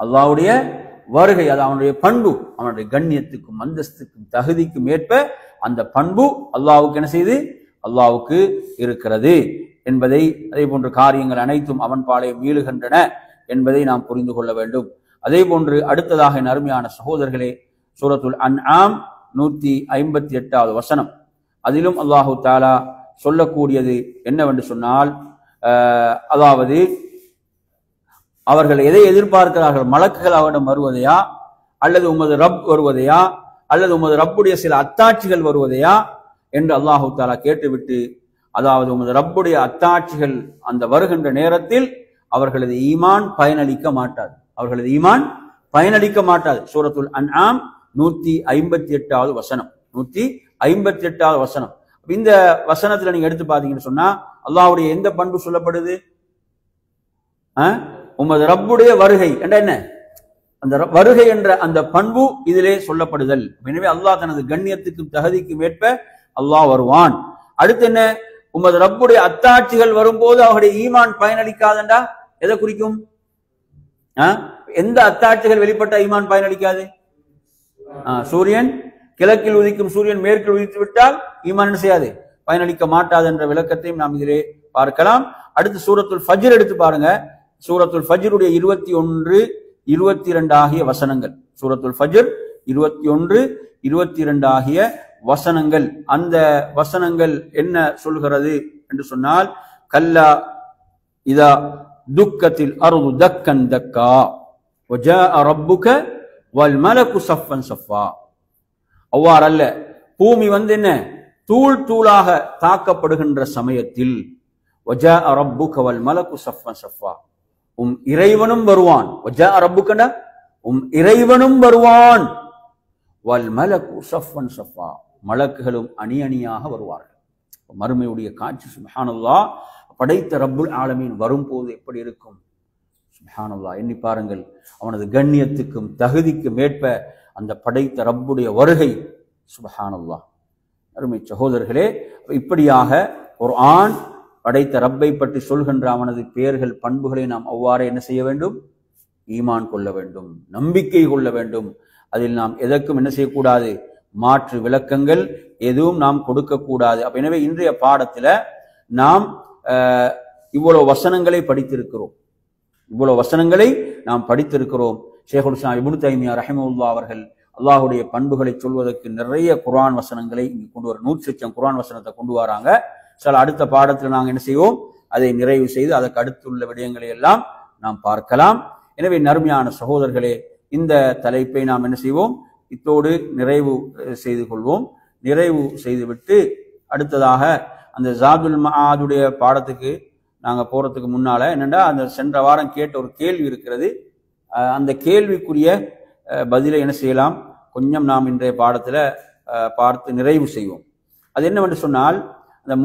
அல்லாஹ்வுடைய வருகை, அது அவனுடைய பண்பு, அவனுடைய கண்ணியத்துக்கும் அந்தஸ்துக்கும் தகுதிக்கும் ஏற்ப அந்த பண்பு அல்லாஹ்வுக்கு என்ன செய்து அல்லாஹ்வுக்கு இருக்கிறது என்பதை, அதே போன்ற காரியங்கள் அனைத்தும் அவன் பாலே மீளுகின்றன என்பதை நாம் புரிந்து கொள்ள வேண்டும். அதே போன்று அடுத்ததாக என் அருமையான சகோதரர்களே, சூரத்துல் அன்ஆம் 158வது வசனம், அதிலும் அல்லாஹு தஆலா சொல்லக்கூடியது என்னவென்று சொன்னால், அதாவது அவர்கள் எதை எதிர்பார்க்கிறார்கள், மலக்குகள் அவரிடம் வருவதையா, அல்லது உமது ரப் வருவதையா, அல்லது உமது ரப்புடைய சில அத்தாட்சிகள் வருவதையா என்று அல்லாஹு தஆலா கேட்டுவிட்டு, அதாவது உமது ரப்புடைய அத்தாட்சிகள் அந்த வருகின்ற நேரத்தில் அவர்களது ஈமான் பயனளிக்க மாட்டாது, அவர்களது ஈமான் பயனளிக்க மாட்டாது. சூரத்துல் அன்ஆம் 158வது வசனம், 158வது வசனம். இந்த வசனத்துல நீங்க எடுத்து பாத்தீங்கன்னு சொன்னா அல்லாஹ்வுடைய எந்த பண்பு சொல்லப்படுது? உமது ரப்புடைய வருகை என்ற என்ன, அந்த வருகை என்ற அந்த பண்பு இதிலே சொல்லப்படுதல். எனவே அல்லாஹ் தனது கண்ணியத்துக்கும் தகுதிக்கும் ஏற்ப அல்லாஹ் வருவான். அடுத்து என்ன, உமது ரப்புடைய அத்தாட்சிகள் வரும்போது அவருடைய ஈமான் பயனளிக்காதண்டா எதை குறிக்கும்? எந்த அத்தாட்சிகள் வெளிப்பட்ட ஈமான் பயனளிக்காது? சூரியன் கிழக்கில் உதிக்கும் சூரியன் மேற்கில் உதித்து விட்டால் ஈமான் என்ன செய்யாது, பயனளிக்க மாட்டாது என்ற விளக்கத்தையும் நாம் இதிலே பார்க்கலாம். அடுத்து சூரத்துல் ஃபஜ்ர் எடுத்து பாருங்க. சூரத்துல் ஃபஜ்ருடைய 21, 22 ஆகிய வசனங்கள், சூரத்துல் ஃபஜ்ர் 21, 22 ஆகிய வசனங்கள். அந்த வசனங்கள் என்ன சொல்கிறது என்று சொன்னால், கல்லா இதா துக்கத்தில் அருது தக்கன் தக்கா வஜாஅ ரப்புக வல் மலக்கு ஸஃபன் ஸஃபா. அவ்வாறு அல்ல, பூமி என்ன தூள் தூளாக தாக்கப்படுகின்ற சமயத்தில் வஜாஅ ரப்புக வல் மலக்கு ஸஃபன் ஸஃபா, இறைவனும் வருவான். வஜாஅ ரப்புகனா இறைவனும் வருவான். வல் மலக்கு ஸஃபன் ஸஃபா, மலக்குகளும் அணி அணியாக வருவார்கள். மறுமையுடைய காட்சி சுப்ஹானல்லாஹ். படைத்த ரப்புல் ஆலமீன் வரும்போது எப்படி இருக்கும்? சுப்ஹானல்லாஹ், எண்ணி பாருங்கள். அவனது கண்ணியத்துக்கும் தகுதிக்கும் ஏற்ப அந்த படைத்த ரப்புடைய வருகை. சுப்ஹானல்லாஹ். அருமை சகோதரர்களே, இப்படியாக குர்ஆன் படைத்த ரப்பை பற்றி சொல்கின்ற அவனது பெயர்கள் பண்புகளை நாம் அவ்வாறு என்ன செய்ய வேண்டும்? ஈமான் கொள்ள வேண்டும், நம்பிக்கை கொள்ள வேண்டும். அதில் நாம் எதற்கும் என்ன செய்யக்கூடாது? மாற்று விளக்கங்கள் எதுவும் நாம் கொடுக்கக்கூடாது. அப்ப எனவே இன்றைய பாடத்துல நாம் இவ்வளவு வசனங்களை படித்திருக்கிறோம், இவ்வளவு வசனங்களை நாம் படித்திருக்கிறோம். ஷேகுல் இஸ்லாம் இப்னு தைமியா ரஹிமஹுல்லாஹ் அவர்கள் அல்லாஹ்வுடைய பண்புகளை சொல்வதற்கு நிறைய குர்ஆன் வசனங்களை இங்கு கொண்டு வர 100 குர்ஆன் வசனத்தை கொண்டு வராங்க. சில அடுத்த பாடத்தில் நாங்கள் என்ன செய்வோம், அதை நிறைவு செய்து அதற்கு அடுத்துள்ள விடயங்களை எல்லாம் நாம் பார்க்கலாம். எனவே நறுமையான சகோதரர்களே, இந்த தலைப்பை நாம் என்ன செய்வோம், இத்தோடு நிறைவு செய்து கொள்வோம். நிறைவு செய்துவிட்டு அடுத்ததாக அந்த ஜாதுல் மஆதுடைய பாடத்துக்கு நாங்கள் போறதுக்கு முன்னால என்னென்னா, அந்த சென்ற வாரம் கேட்ட ஒரு கேள்வி இருக்கிறது. அந்த கேள்விக்குரிய பதிலை என்ன செய்யலாம், கொஞ்சம் நாம் இன்றைய பாடத்துல பார்த்து நிறைவு செய்வோம். அது என்னவென்று சொன்னால், அந்த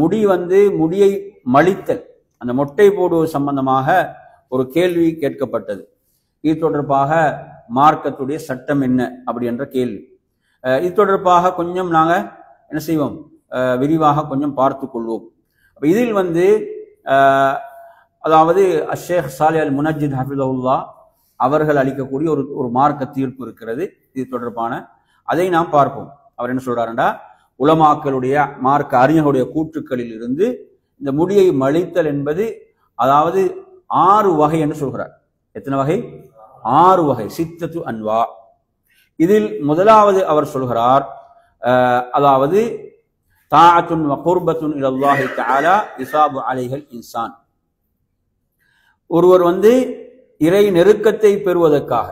முடியை மலித்தல், அந்த மொட்டை போடுவது சம்பந்தமாக ஒரு கேள்வி கேட்கப்பட்டது. இது தொடர்பாக மார்க்கத்துடைய சட்டம் என்ன அப்படி என்ற கேள்வி. இது தொடர்பாக கொஞ்சம் நாங்க என்ன செய்வோம், விரிவாக கொஞ்சம் பார்த்து கொள்வோம். இதில் அதாவது ஷேக் சாலிஹ் அல் முனஜ்ஜித் ஹஃபிதஹுல்லாஹ் அவர்கள் அளிக்கக்கூடிய ஒரு மார்க்க தீர்ப்பு இருக்கிறது இது தொடர்பான. அதை நாம் பார்ப்போம். அவர் என்ன சொல்றாருண்டா, உலமாக்களுடைய மார்க்க அறிஞர்களுடைய கூற்றுக்களில் இருந்து இந்த முடியை மலித்தல் என்பது அதாவது 6 வகை என்று சொல்கிறார். எத்தனை வகை? 6 வகை, சித்தத்து அன்வா. இதில் முதலாவது அவர் சொல்கிறார், அதாவது தாஅத்துன் வ குர்பத்துன் இலல்லாஹி தஆலா இஸாபு அலைஹல் இன்சான். ஒருவர் இறை நெருக்கத்தை பெறுவதற்காக,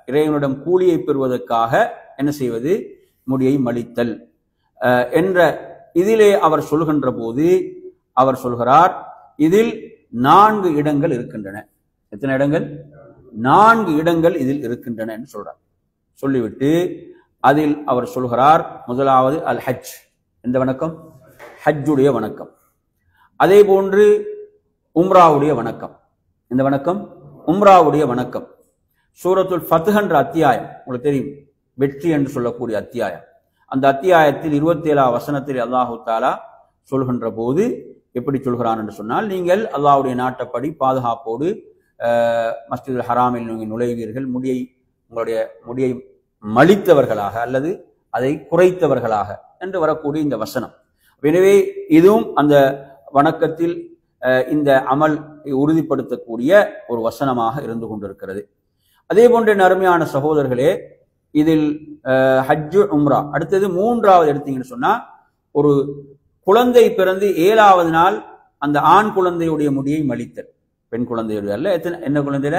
இறைவனிடம் கூலியை பெறுவதற்காக என்ன செய்வது, முடியை மலித்தல் என்ற இதிலே அவர் சொல்கின்ற போது அவர் சொல்கிறார், இதில் 4 இடங்கள் இருக்கின்றன. எத்தனை இடங்கள்? 4 இடங்கள் இதில் இருக்கின்றன என்று சொல்றார். சொல்லிவிட்டு அதில் அவர் சொல்கிறார், முதலாவது அல் ஹஜ், எந்த வணக்கம்? ஹஜ்ஜுடைய வணக்கம். அதே போன்று உம்ராவுடைய வணக்கம். இந்த வணக்கம் உம்ராவுடைய வணக்கம். சூரத்துல் ஃபத்ஹ் என்ற அத்தியாயம் உங்களுக்கு தெரியும், வெற்றி என்று சொல்லக்கூடிய அத்தியாயம். அந்த அத்தியாயத்தில் 27ஆம் வசனத்தில் அல்லாஹு தஆலா சொல்கின்ற போது எப்படி சொல்கிறான் என்று சொன்னால், நீங்கள் அல்லாஹ்வுடைய நாட்டப்படி பாதுகாப்போடு மஸ்ஜிதுல் ஹராமில் நீங்கள் நுழைவீர்கள், உங்களுடைய முடியை மலித்தவர்களாக அல்லது அதை குறைத்தவர்களாக என்று வரக்கூடிய இந்த வசனம். எனவே இதுவும் அந்த வணக்கத்தில் இந்த அமல் உறுதிப்படுத்தக்கூடிய ஒரு வசனமாக இருந்து கொண்டிருக்கிறது. அதே போன்ற அருமையான சகோதரர்களே, இதில் ஹஜ்ஜு உம்ரா அடுத்தது மூன்றாவது எடுத்தீங்கன்னு சொன்னா, ஒரு குழந்தை பிறந்து 7வது நாள் அந்த ஆண் குழந்தையுடைய முடியை மலித்தல். பெண் குழந்தையுடைய அல்ல, என்ன குழந்தையில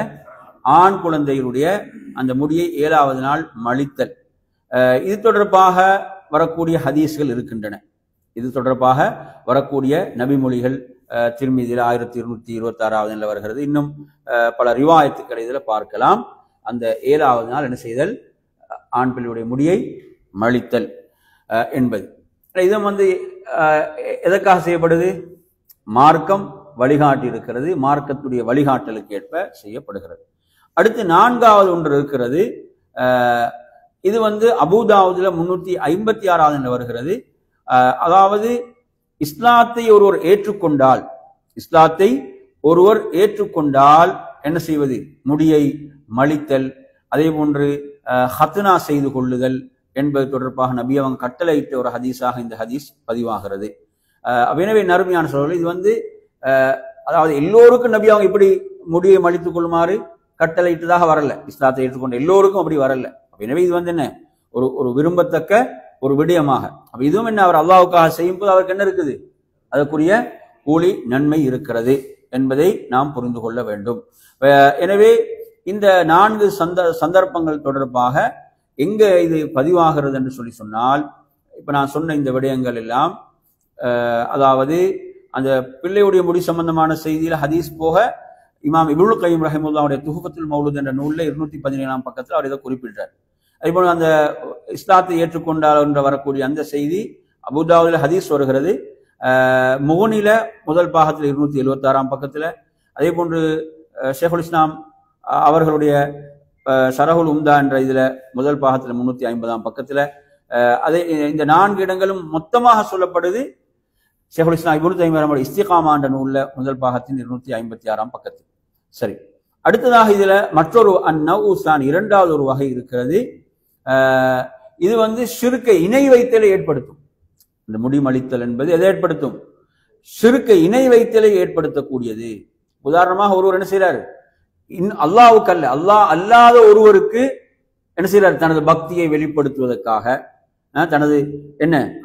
ஆண் குழந்தையுடைய அந்த முடியை 7வது நாள் மலித்தல். இது தொடர்பாக வரக்கூடிய ஹதீஸ்கள் இருக்கின்றன. இது தொடர்பாக வரக்கூடிய நபிமொழிகள் திர்மிதியில் 1226 வருகிறது. இன்னும் பல ரிவாயத்துக்களை இதில் பார்க்கலாம். அந்த 7வது நாள் என்ன செய்தல், ஆண் பிள்ளையுடைய முடியை மலித்தல் என்பது. இது எதற்காக செய்யப்படுது? மார்க்கம் வழிகாட்டி இருக்கிறது, மார்க்கத்துடைய வழிகாட்டலுக்கு ஏற்ப செய்யப்படுகிறது. அடுத்து 4வது ஒன்று இருக்கிறது. இது அபூதாவுதுல 356 வருகிறது. அதாவது இஸ்லாத்தை ஒருவர் ஏற்றுக்கொண்டால் என்ன செய்வது? முடியை மலித்தல். அதே போன்று ஹத்னா செய்து கொள்ளுதல் என்பது தொடர்பாக நபி அவங்க கட்டளையிட்ட ஒரு ஹதீஸாக இந்த ஹதீஸ் பதிவாகிறது. எனவே நறுமையான சோழர்கள், இது அதாவது எல்லோருக்கும் நபி அவங்க இப்படி முடியை மலித்துக் கொள்ளுமாறு கட்டளையிட்டதாக வரல. இஸ்லாத்தை ஏற்றுக்கொண்ட எல்லோருக்கும் அப்படி வரல. எனவே இது என்ன, ஒரு விரும்பத்தக்க ஒரு விடயமாக. அப்ப இதுவும் என்ன, அவர் அல்லாஹ்வுக்காக செய்யும் போது அவருக்கு என்ன இருக்குது? அதற்குரிய கூலி நன்மை இருக்கிறது என்பதை நாம் புரிந்து கொள்ள வேண்டும். எனவே இந்த 4 சந்தர்ப்பங்கள் தொடர்பாக எங்க இது பதிவாகிறது என்று சொன்னால், இப்ப நான் சொன்ன இந்த விடயங்கள் எல்லாம், அதாவது அந்த பிள்ளையுடைய முடி சம்பந்தமான செய்தியில ஹதீஸ் போக இமாம் இப்னுல் கய்யிம் ரஹிமஹுல்லாஹுடைய துஹ்ஃபத்துல் மௌலூத் என்ற நூலில் 217 பக்கத்தில் அவர் இதை குறிப்பிட்டார். அதேபோல் அந்த இஸ்லாத்தை ஏற்றுக்கொண்டால் என்று வரக்கூடிய அந்த செய்தி அபூதாவுதுல ஹதீஸ் வருகிறது. முகனில முதல் பாகத்தில் 276 பக்கத்தில், அதே போன்று ஷேகுல் இஸ்லாம் அவர்களுடைய ஷரஹுல் உம்தா என்ற இதுல முதல் பாகத்தில் 350 பக்கத்தில், அதே இந்த 4 இடங்களும் மொத்தமாக சொல்லப்படுது ஷேகுல் இஸ்லாம் இப்னு தைமிய்யா இஸ்திகாமா என்ற நூல்ல முதல் பாகத்தின் 256 பக்கத்தில். சரி, அடுத்ததாக இதுல மற்றொரு அந்நவுசான் 2வது ஒரு வகை இருக்கிறது. இது ஷிர்கை இணை வைத்தலை ஏற்படுத்தும். இந்த முடிமலித்தல் என்பது எதை ஏற்படுத்தும்? ஷிர்கை இணை வைத்தலை ஏற்படுத்தக்கூடியது. உதாரணமாக ஒருவர் என்ன செய்யறாரு? அல்லாஹ்வுக்கு அல்ல, அல்லாஹ் அல்லாத ஒருவருக்கு என்ன செய்யறாரு? தனது பக்தியை வெளிப்படுத்துவதற்காக, தனது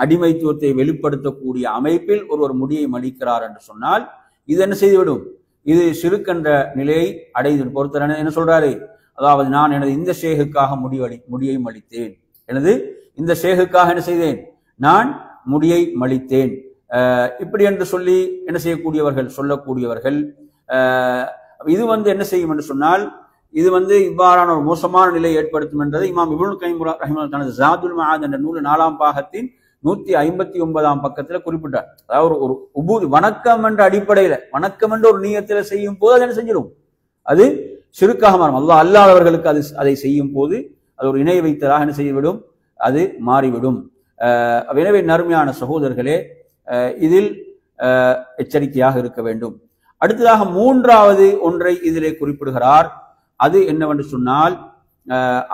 அடிமைத்துவத்தை வெளிப்படுத்தக்கூடிய அமைப்பில் ஒருவர் முடியை மலிக்கிறார் என்று சொன்னால், இது என்ன செய்துவிடும்? இது ஷிர்க் என்ற நிலையை அடைந்து பொறுத்தவரை என்ன சொல்றாரு? அதாவது நான் எனது இந்த ஷேகுக்காக முடியை மலித்தேன், எனது இந்த ஷேகுக்காக என்ன செய்தேன்? நான் முடியை மலித்தேன், இப்படி என்று சொல்லி என்ன சொல்லக்கூடியவர்கள் இது என்ன செய்யும் என்று சொன்னால், இது இவ்வாறான ஒரு மோசமான நிலையை ஏற்படுத்தும் என்றதை இமாம் இப்னுல் கய்யிம் ரஹிமஹுல்லாஹ் தனது ஜாதுல் மஆத் என்ற நூல் 4ஆம் பாகத்தின் 159 பக்கத்தில் குறிப்பிட்டார். அதாவது ஒரு உபூதி வணக்கம் என்ற அடிப்படையில, வணக்கம் என்ற ஒரு நியத்துல செய்யும் போது அது என்ன செஞ்சிடும்? அது ஷிர்காக மாறும். அல்லாஹ் அல்லாதவர்களுக்கு அதை செய்யும் போது அது ஒரு இணை வைத்தலாக என்ன செய்துவிடும்? அது மாறிவிடும். எனவே நறுமையான சகோதரர்களே, இதில் எச்சரிக்கையாக இருக்க வேண்டும். அடுத்ததாக 3வது ஒன்றை இதிலே குறிப்பிடுகிறார். அது என்னவென்று சொன்னால்,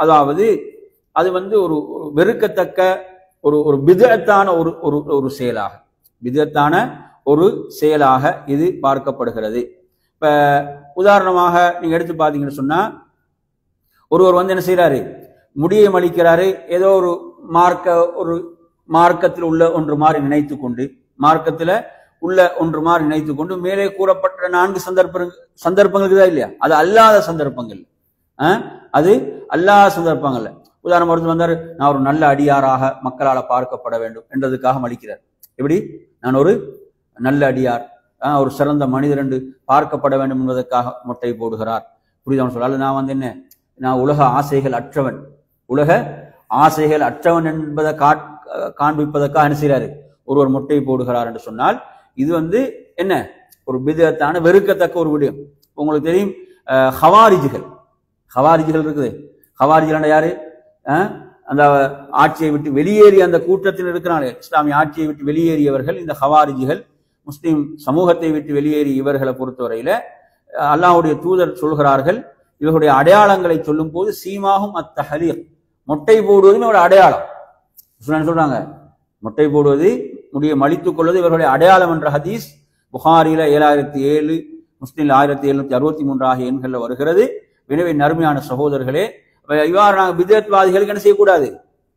அதாவது அது ஒரு வெறுக்கத்தக்க ஒரு பிதஅத்தான ஒரு செயலாக, பிதஅத்தான ஒரு செயலாக இது பார்க்கப்படுகிறது. இப்ப உதாரணமாக நீங்க எடுத்து பார்த்தீங்கன்னு சொன்னா, ஒருவர் என்ன செய்யறாரு? முடியை மலிக்கிறாரு. ஏதோ ஒரு மார்க்கத்தில் உள்ள ஒன்று மாறி நினைத்து கொண்டு, மார்க்கத்துல உள்ள ஒன்று மாறி நினைத்து கொண்டு மேலே கூறப்பட்ட 4 சந்தர்ப்பங்களுக்கு தான் இல்லையா, அது அல்லாத சந்தர்ப்பங்கள், அது அல்லாத சந்தர்ப்பங்கள்ல. உதாரணம் ஒருத்தர் வந்தாரு, நான் ஒரு நல்ல அடியாராக மக்களால் பார்க்கப்பட வேண்டும் என்றதுக்காக மலிக்கிறார். எப்படி? நான் ஒரு நல்ல அடியார், ஒரு சிறந்த மனிதர் என்று பார்க்கப்பட வேண்டும் என்பதற்காக மொட்டை போடுகிறார். புரியுதான் சொல்ல? நான் நான் உலக ஆசைகள் அற்றவன் என்பதை காண்பிப்பதற்காக என்ன செய்யறாரு? ஒருவர் மொட்டை போடுகிறார் என்று சொன்னால், இது என்ன, ஒரு பிதஅத்தான வெறுக்கத்தக்க ஒரு விடயம். உங்களுக்கு தெரியும், ஹவாரிஜிகள் இருக்குது. ஹவாரிஜிகள் யாரு? அந்த ஆட்சியை விட்டு வெளியேறிய அந்த கூட்டத்தில் இருக்கிறாங்க, இஸ்லாமிய ஆட்சியை விட்டு வெளியேறியவர்கள் இந்த ஹவாரிஜிகள். முஸ்லிம் சமூகத்தை விட்டு வெளியேறி இவர்களை பொறுத்தவரையில அல்லாஹ்வுடைய தூதர் சொல்கிறார்கள், இவர்களுடைய அடையாளங்களை சொல்லும் போது சீமாகும் அத்தஹலீக், மொட்டை போடுவதும் இவருடைய அடையாளம் சொல்றாங்க. மொட்டை போடுவது, முடியை மலித்துக் கொள்வது இவர்களுடைய அடையாளம் என்ற ஹதீஸ் புகாரில 7007, முஸ்லிம் 1763 ஆகிய எண்களில் வருகிறது. எனவே நறுமையான சகோதரர்களே, இவ்வாறு நாங்கள் பிதத்வாதிகளுக்கு என்ன செய்யக்கூடாது,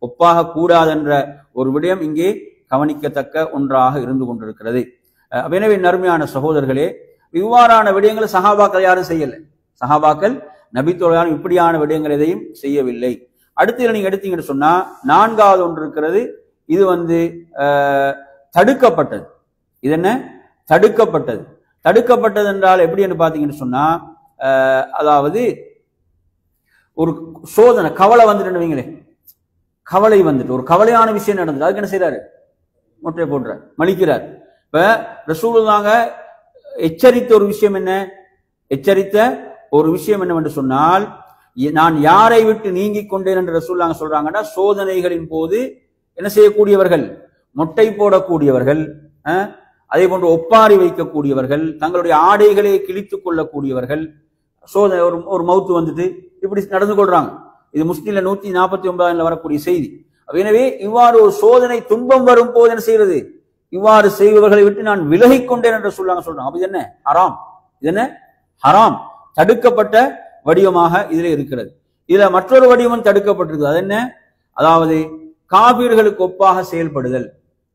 ஒப்பாக கூடாது என்ற ஒரு விடயம் இங்கே கவனிக்கத்தக்க ஒன்றாக இருந்து கொண்டிருக்கிறது. எனவே நறுமையான சகோதரர்களே, இவ்வாறான விடயங்களை சஹாபாக்கள் யாரும் செய்யலை. சஹாபாக்கள் நபித்தோழர் இப்படியான விடயங்கள் எதையும் செய்யவில்லை. அடுத்து நீங்க எடுத்தீங்கன்னு சொன்னா 4வது ஒன்று இருக்கிறது. இது தடுக்கப்பட்டது. இது என்ன? தடுக்கப்பட்டது. தடுக்கப்பட்டது என்றால் எப்படி என்று பாத்தீங்கன்னு சொன்னா, அதாவது ஒரு சோதனை, கவலை வந்துட்டு வைங்களே, கவலை வந்துட்டு ஒரு கவலையான விஷயம் நடந்தது, அதுக்கு என்ன செய்யறாரு, மொட்டை போடுறார், மலிக்கிறார். இப்ப ரசூலுல்லாஹ் எச்சரித்த ஒரு விஷயம் என்ன? எச்சரித்த ஒரு விஷயம் என்னவென்று சொன்னால், நான் யாரை விட்டு நீங்கிக் கொண்டேன் என்று ரசூலுல்லாஹ் சொல்றாங்கன்னா, சோதனைகளின் போது என்ன செய்யக்கூடியவர்கள், மொட்டை போடக்கூடியவர்கள், அதே போன்று ஒப்பாரி வைக்கக்கூடியவர்கள், தங்களுடைய ஆடைகளை கிழித்துக் கொள்ளக்கூடியவர்கள், சோதனை ஒரு மவுத்து வந்துட்டு இப்படி நடந்து கொள்றாங்க. இது முஸ்லிம்ல 149 வரக்கூடிய செய்தி. எனவே இவ்வாறு ஒரு சோதனை துன்பம் வரும் போது என்ன செய்யறது, இவ்வாறு செய்பவர்களை விட்டு நான் விலகிக் கொண்டேன் என்று சொல்றாங்க. அப்ப இது என்ன? ஹராம். இது என்ன? ஹராம், தடுக்கப்பட்ட வடிவமாக இதுல இருக்கிறது. இதுல மற்றொரு வடிவமும் தடுக்கப்பட்டிருக்கு. அது என்ன? அதாவது காபீர்களுக்கு ஒப்பாக செயல்படுதல்.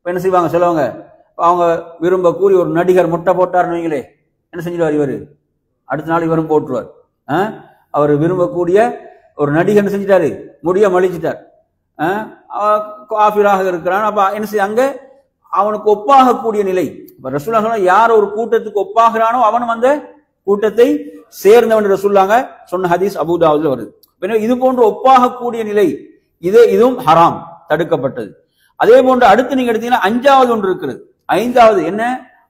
என்ன செய்வாங்க சொல்லுவாங்க, அவங்க விரும்ப கூறி ஒரு நடிகர் மொட்டை போட்டார்னு வைங்களே, என்ன செஞ்சிடுவார் இவரு, அடுத்த நாள் இவரும் போட்டுருவார். அவர் விரும்பக்கூடிய ஒரு நடிகர் என்ன செஞ்சிட்டாரு, முடிய மலிச்சிட்டார், காபீராக இருக்கிறான். அப்ப என்ன செய்ய, அங்க அவனுக்கு ஒப்பாக கூடிய நிலை. ரசூலுல்லாஹ் சொன்னா யார் ஒரு கூட்டத்துக்கு ஒப்பாகிறானோ அவனும் அந்த கூட்டத்தை சேர்ந்தவன் ரசூலுல்லாஹ் சொன்ன ஹதீஸ் அபூதாவுதுல வருது. இது போன்ற ஒப்பாக கூடிய நிலை, இதுவும் ஹராம், தடுக்கப்பட்டது. அதே போன்று அடுத்து நீங்க எடுத்தீங்கன்னா 5வது ஒன்று இருக்கிறது. 5வது என்ன?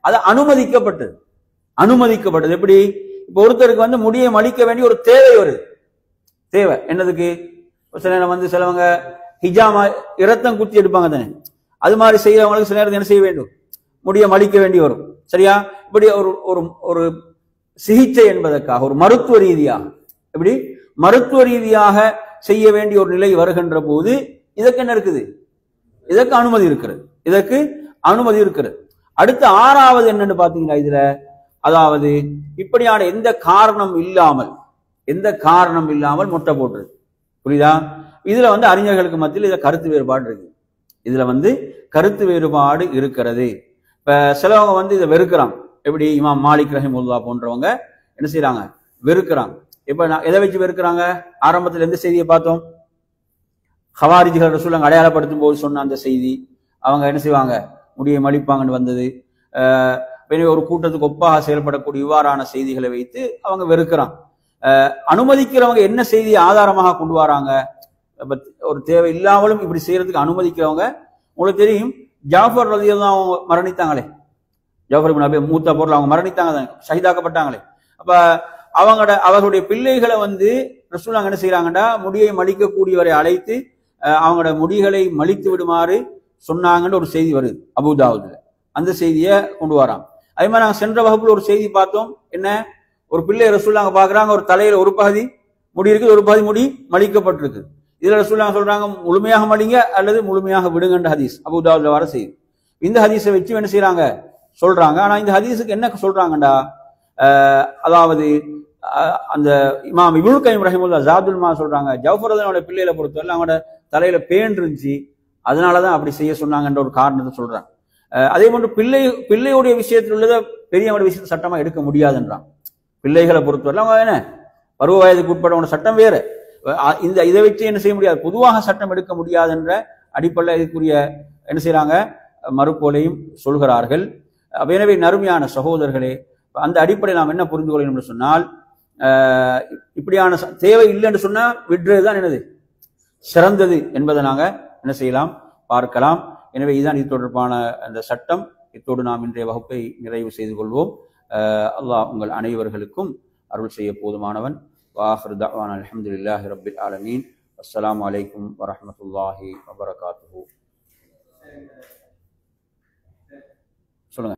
அது அனுமதிக்கப்பட்டது. அனுமதிக்கப்பட்டது எப்படி? இப்ப ஒருத்தருக்கு முடியை மலிக்க வேண்டிய ஒரு தேவை வருது. தேவை என்னதுக்கு? சில நேரம் சிலவங்க ஹிஜாமா இரத்தம் குத்தி எடுப்பாங்க தானே, அது மாதிரி செய்யறவங்களுக்கு சில நேரம் என்ன செய்ய வேண்டும், முடிய மலிக்க வேண்டி வரும். சரியா? இப்படி ஒரு சிகிச்சை என்பதற்காக, ஒரு மருத்துவ ரீதியாக, எப்படி மருத்துவ ரீதியாக செய்ய வேண்டிய ஒரு நிலை வருகின்ற போது இதற்கு என்ன இருக்குது, இதற்கு அனுமதி இருக்கிறது. இதற்கு அனுமதி இருக்கிறது. அடுத்து 6வது என்னன்னு பாத்தீங்கன்னா, இதுல அதாவது இப்படியான எந்த காரணம் இல்லாமல் மொட்டை போட்டுறது. புரியுதா? இதுல அறிஞர்களுக்கு மத்தியில் இதை கருத்து வேறுபாடு இருக்கு. இதுல கருத்து வேறுபாடு இருக்கிறது. இப்ப சிலவங்க இதை வெறுக்கிறாங்க. எப்படி? இமாம் மாலிக் ரஹிமஹுல்லாஹ் போன்றவங்க என்ன செய்யறாங்க, வெறுக்கிறாங்க. இப்ப எதை வச்சு வெறுக்கிறாங்க? ஆரம்பத்தில் எந்த செய்தியை பார்த்தோம்? ஹவாரிஜிகள் ரசூலுல்லாஹ் அடையாளப்படுத்தும் போது சொன்ன அந்த செய்தி. அவங்க என்ன செய்வாங்க, முடியை மலிப்பாங்கன்னு வந்தது. ஒரு கூட்டத்துக்கு ஒப்பாக செயல்படக்கூடிய இவ்வாறான செய்திகளை வைத்து அவங்க வெறுக்கிறாங்க. அனுமதிக்கிறவங்க என்ன செய்தியை ஆதாரமாக கொண்டு வராங்க? ஒரு தேவை இல்லாமலும் இப்படி செய்யறதுக்கு அனுமதிக்கிறவங்க, உங்களுக்கு தெரியும், ஜாஃபர் ரலியல்லாஹு அவங்க மரணித்தாங்களே, ஜாஃபர் இப்னு அபி மூத்தா பொருள் அவங்க மரணித்தாங்க, ஷஹீதாக்கப்பட்டாங்களே. அப்ப அவர்களுடைய பிள்ளைகளை ரசூலுல்லாஹ் என்ன செய்யறாங்கன்னா, முடியை மலிக்கக்கூடியவரை அழைத்து அவங்களோட முடிகளை மலித்து விடுமாறு சொன்னாங்கன்னு ஒரு செய்தி வருது அபூதாவுதுல. அந்த செய்தியை கொண்டு வராங்க. அதே மாதிரி நாங்கள் சென்ற வகுப்புல ஒரு செய்தி பார்த்தோம். என்ன? ஒரு பிள்ளை ரசூலுல்லாஹ் பாக்குறாங்க, ஒரு தலையில ஒரு பகுதி முடி இருக்குது, ஒரு பகுதி முடி மலிக்கப்பட்டிருக்கு. இதுல ரசூலுல்லாஹ் சொல்றாங்க, முழுமையாக மலிங்க அல்லது முழுமையாக விடுங்கன்ற ஹதீஸ் அபூதாவுதுல வர செய்தி. இந்த ஹதீஸை வச்சு என்ன செய்யறாங்க, சொல்றாங்க. ஆனா இந்த ஹதீஸுக்கு என்ன சொல்றாங்கடா, அதாவது அந்த இமாம் இப்னு கைம் ரஹிமஹுல்லாஹ் ஜாதுல் மா சொல்றாங்க, ஜஃபர் ரலியல்லாஹு பிள்ளைகளை பொறுத்தவரை அவங்களோட தலையில பேன் இருந்துச்சு, அதனாலதான் அப்படி செய்ய சொன்னாங்கன்ற ஒரு காரணத்தை சொல்றாங்க. அதே போன்று பிள்ளையுடைய விஷயத்தில் உள்ளதை பெரியவங்களுடைய விஷயத்தை சட்டமா எடுக்க முடியாதுன்றான். பிள்ளைகளை பொறுத்தவரை அவங்க என்ன பருவ வயதுக்கு உட்பட சட்டம் வேற, இதை வச்சு என்ன செய்ய முடியாது, பொதுவாக சட்டம் எடுக்க முடியாது என்ற அடிப்படையில் இதுக்குரிய என்ன செய்யறாங்க, மறுப்போலையும் சொல்கிறார்கள். எனவே நறுமையான சகோதரர்களே, அந்த அடிப்படையில் நாம் என்ன புரிந்து கொள்ளணும் என்று சொன்னால், இப்படியான தேவை இல்லை என்று சொன்னா விடுறதுதான் என்னது சிறந்தது என்பதை நாங்க என்ன செய்யலாம், பார்க்கலாம். எனவே இதுதான் இது தொடர்பான அந்த சட்டம். இத்தோடு நாம் இன்றைய வகுப்பை நிறைவு செய்து கொள்வோம். அல்லாஹ் உங்கள் அனைவர்களுக்கும் அருள் செய்ய போதுமானவன். வாஹிரு தஅவானா அல்ஹம்துலில்லாஹி ரப்பில் ஆலமீன். அஸ்ஸலாமு அலைக்கும் வரஹ்மத்துல்லாஹி வபரகாத்துஹு.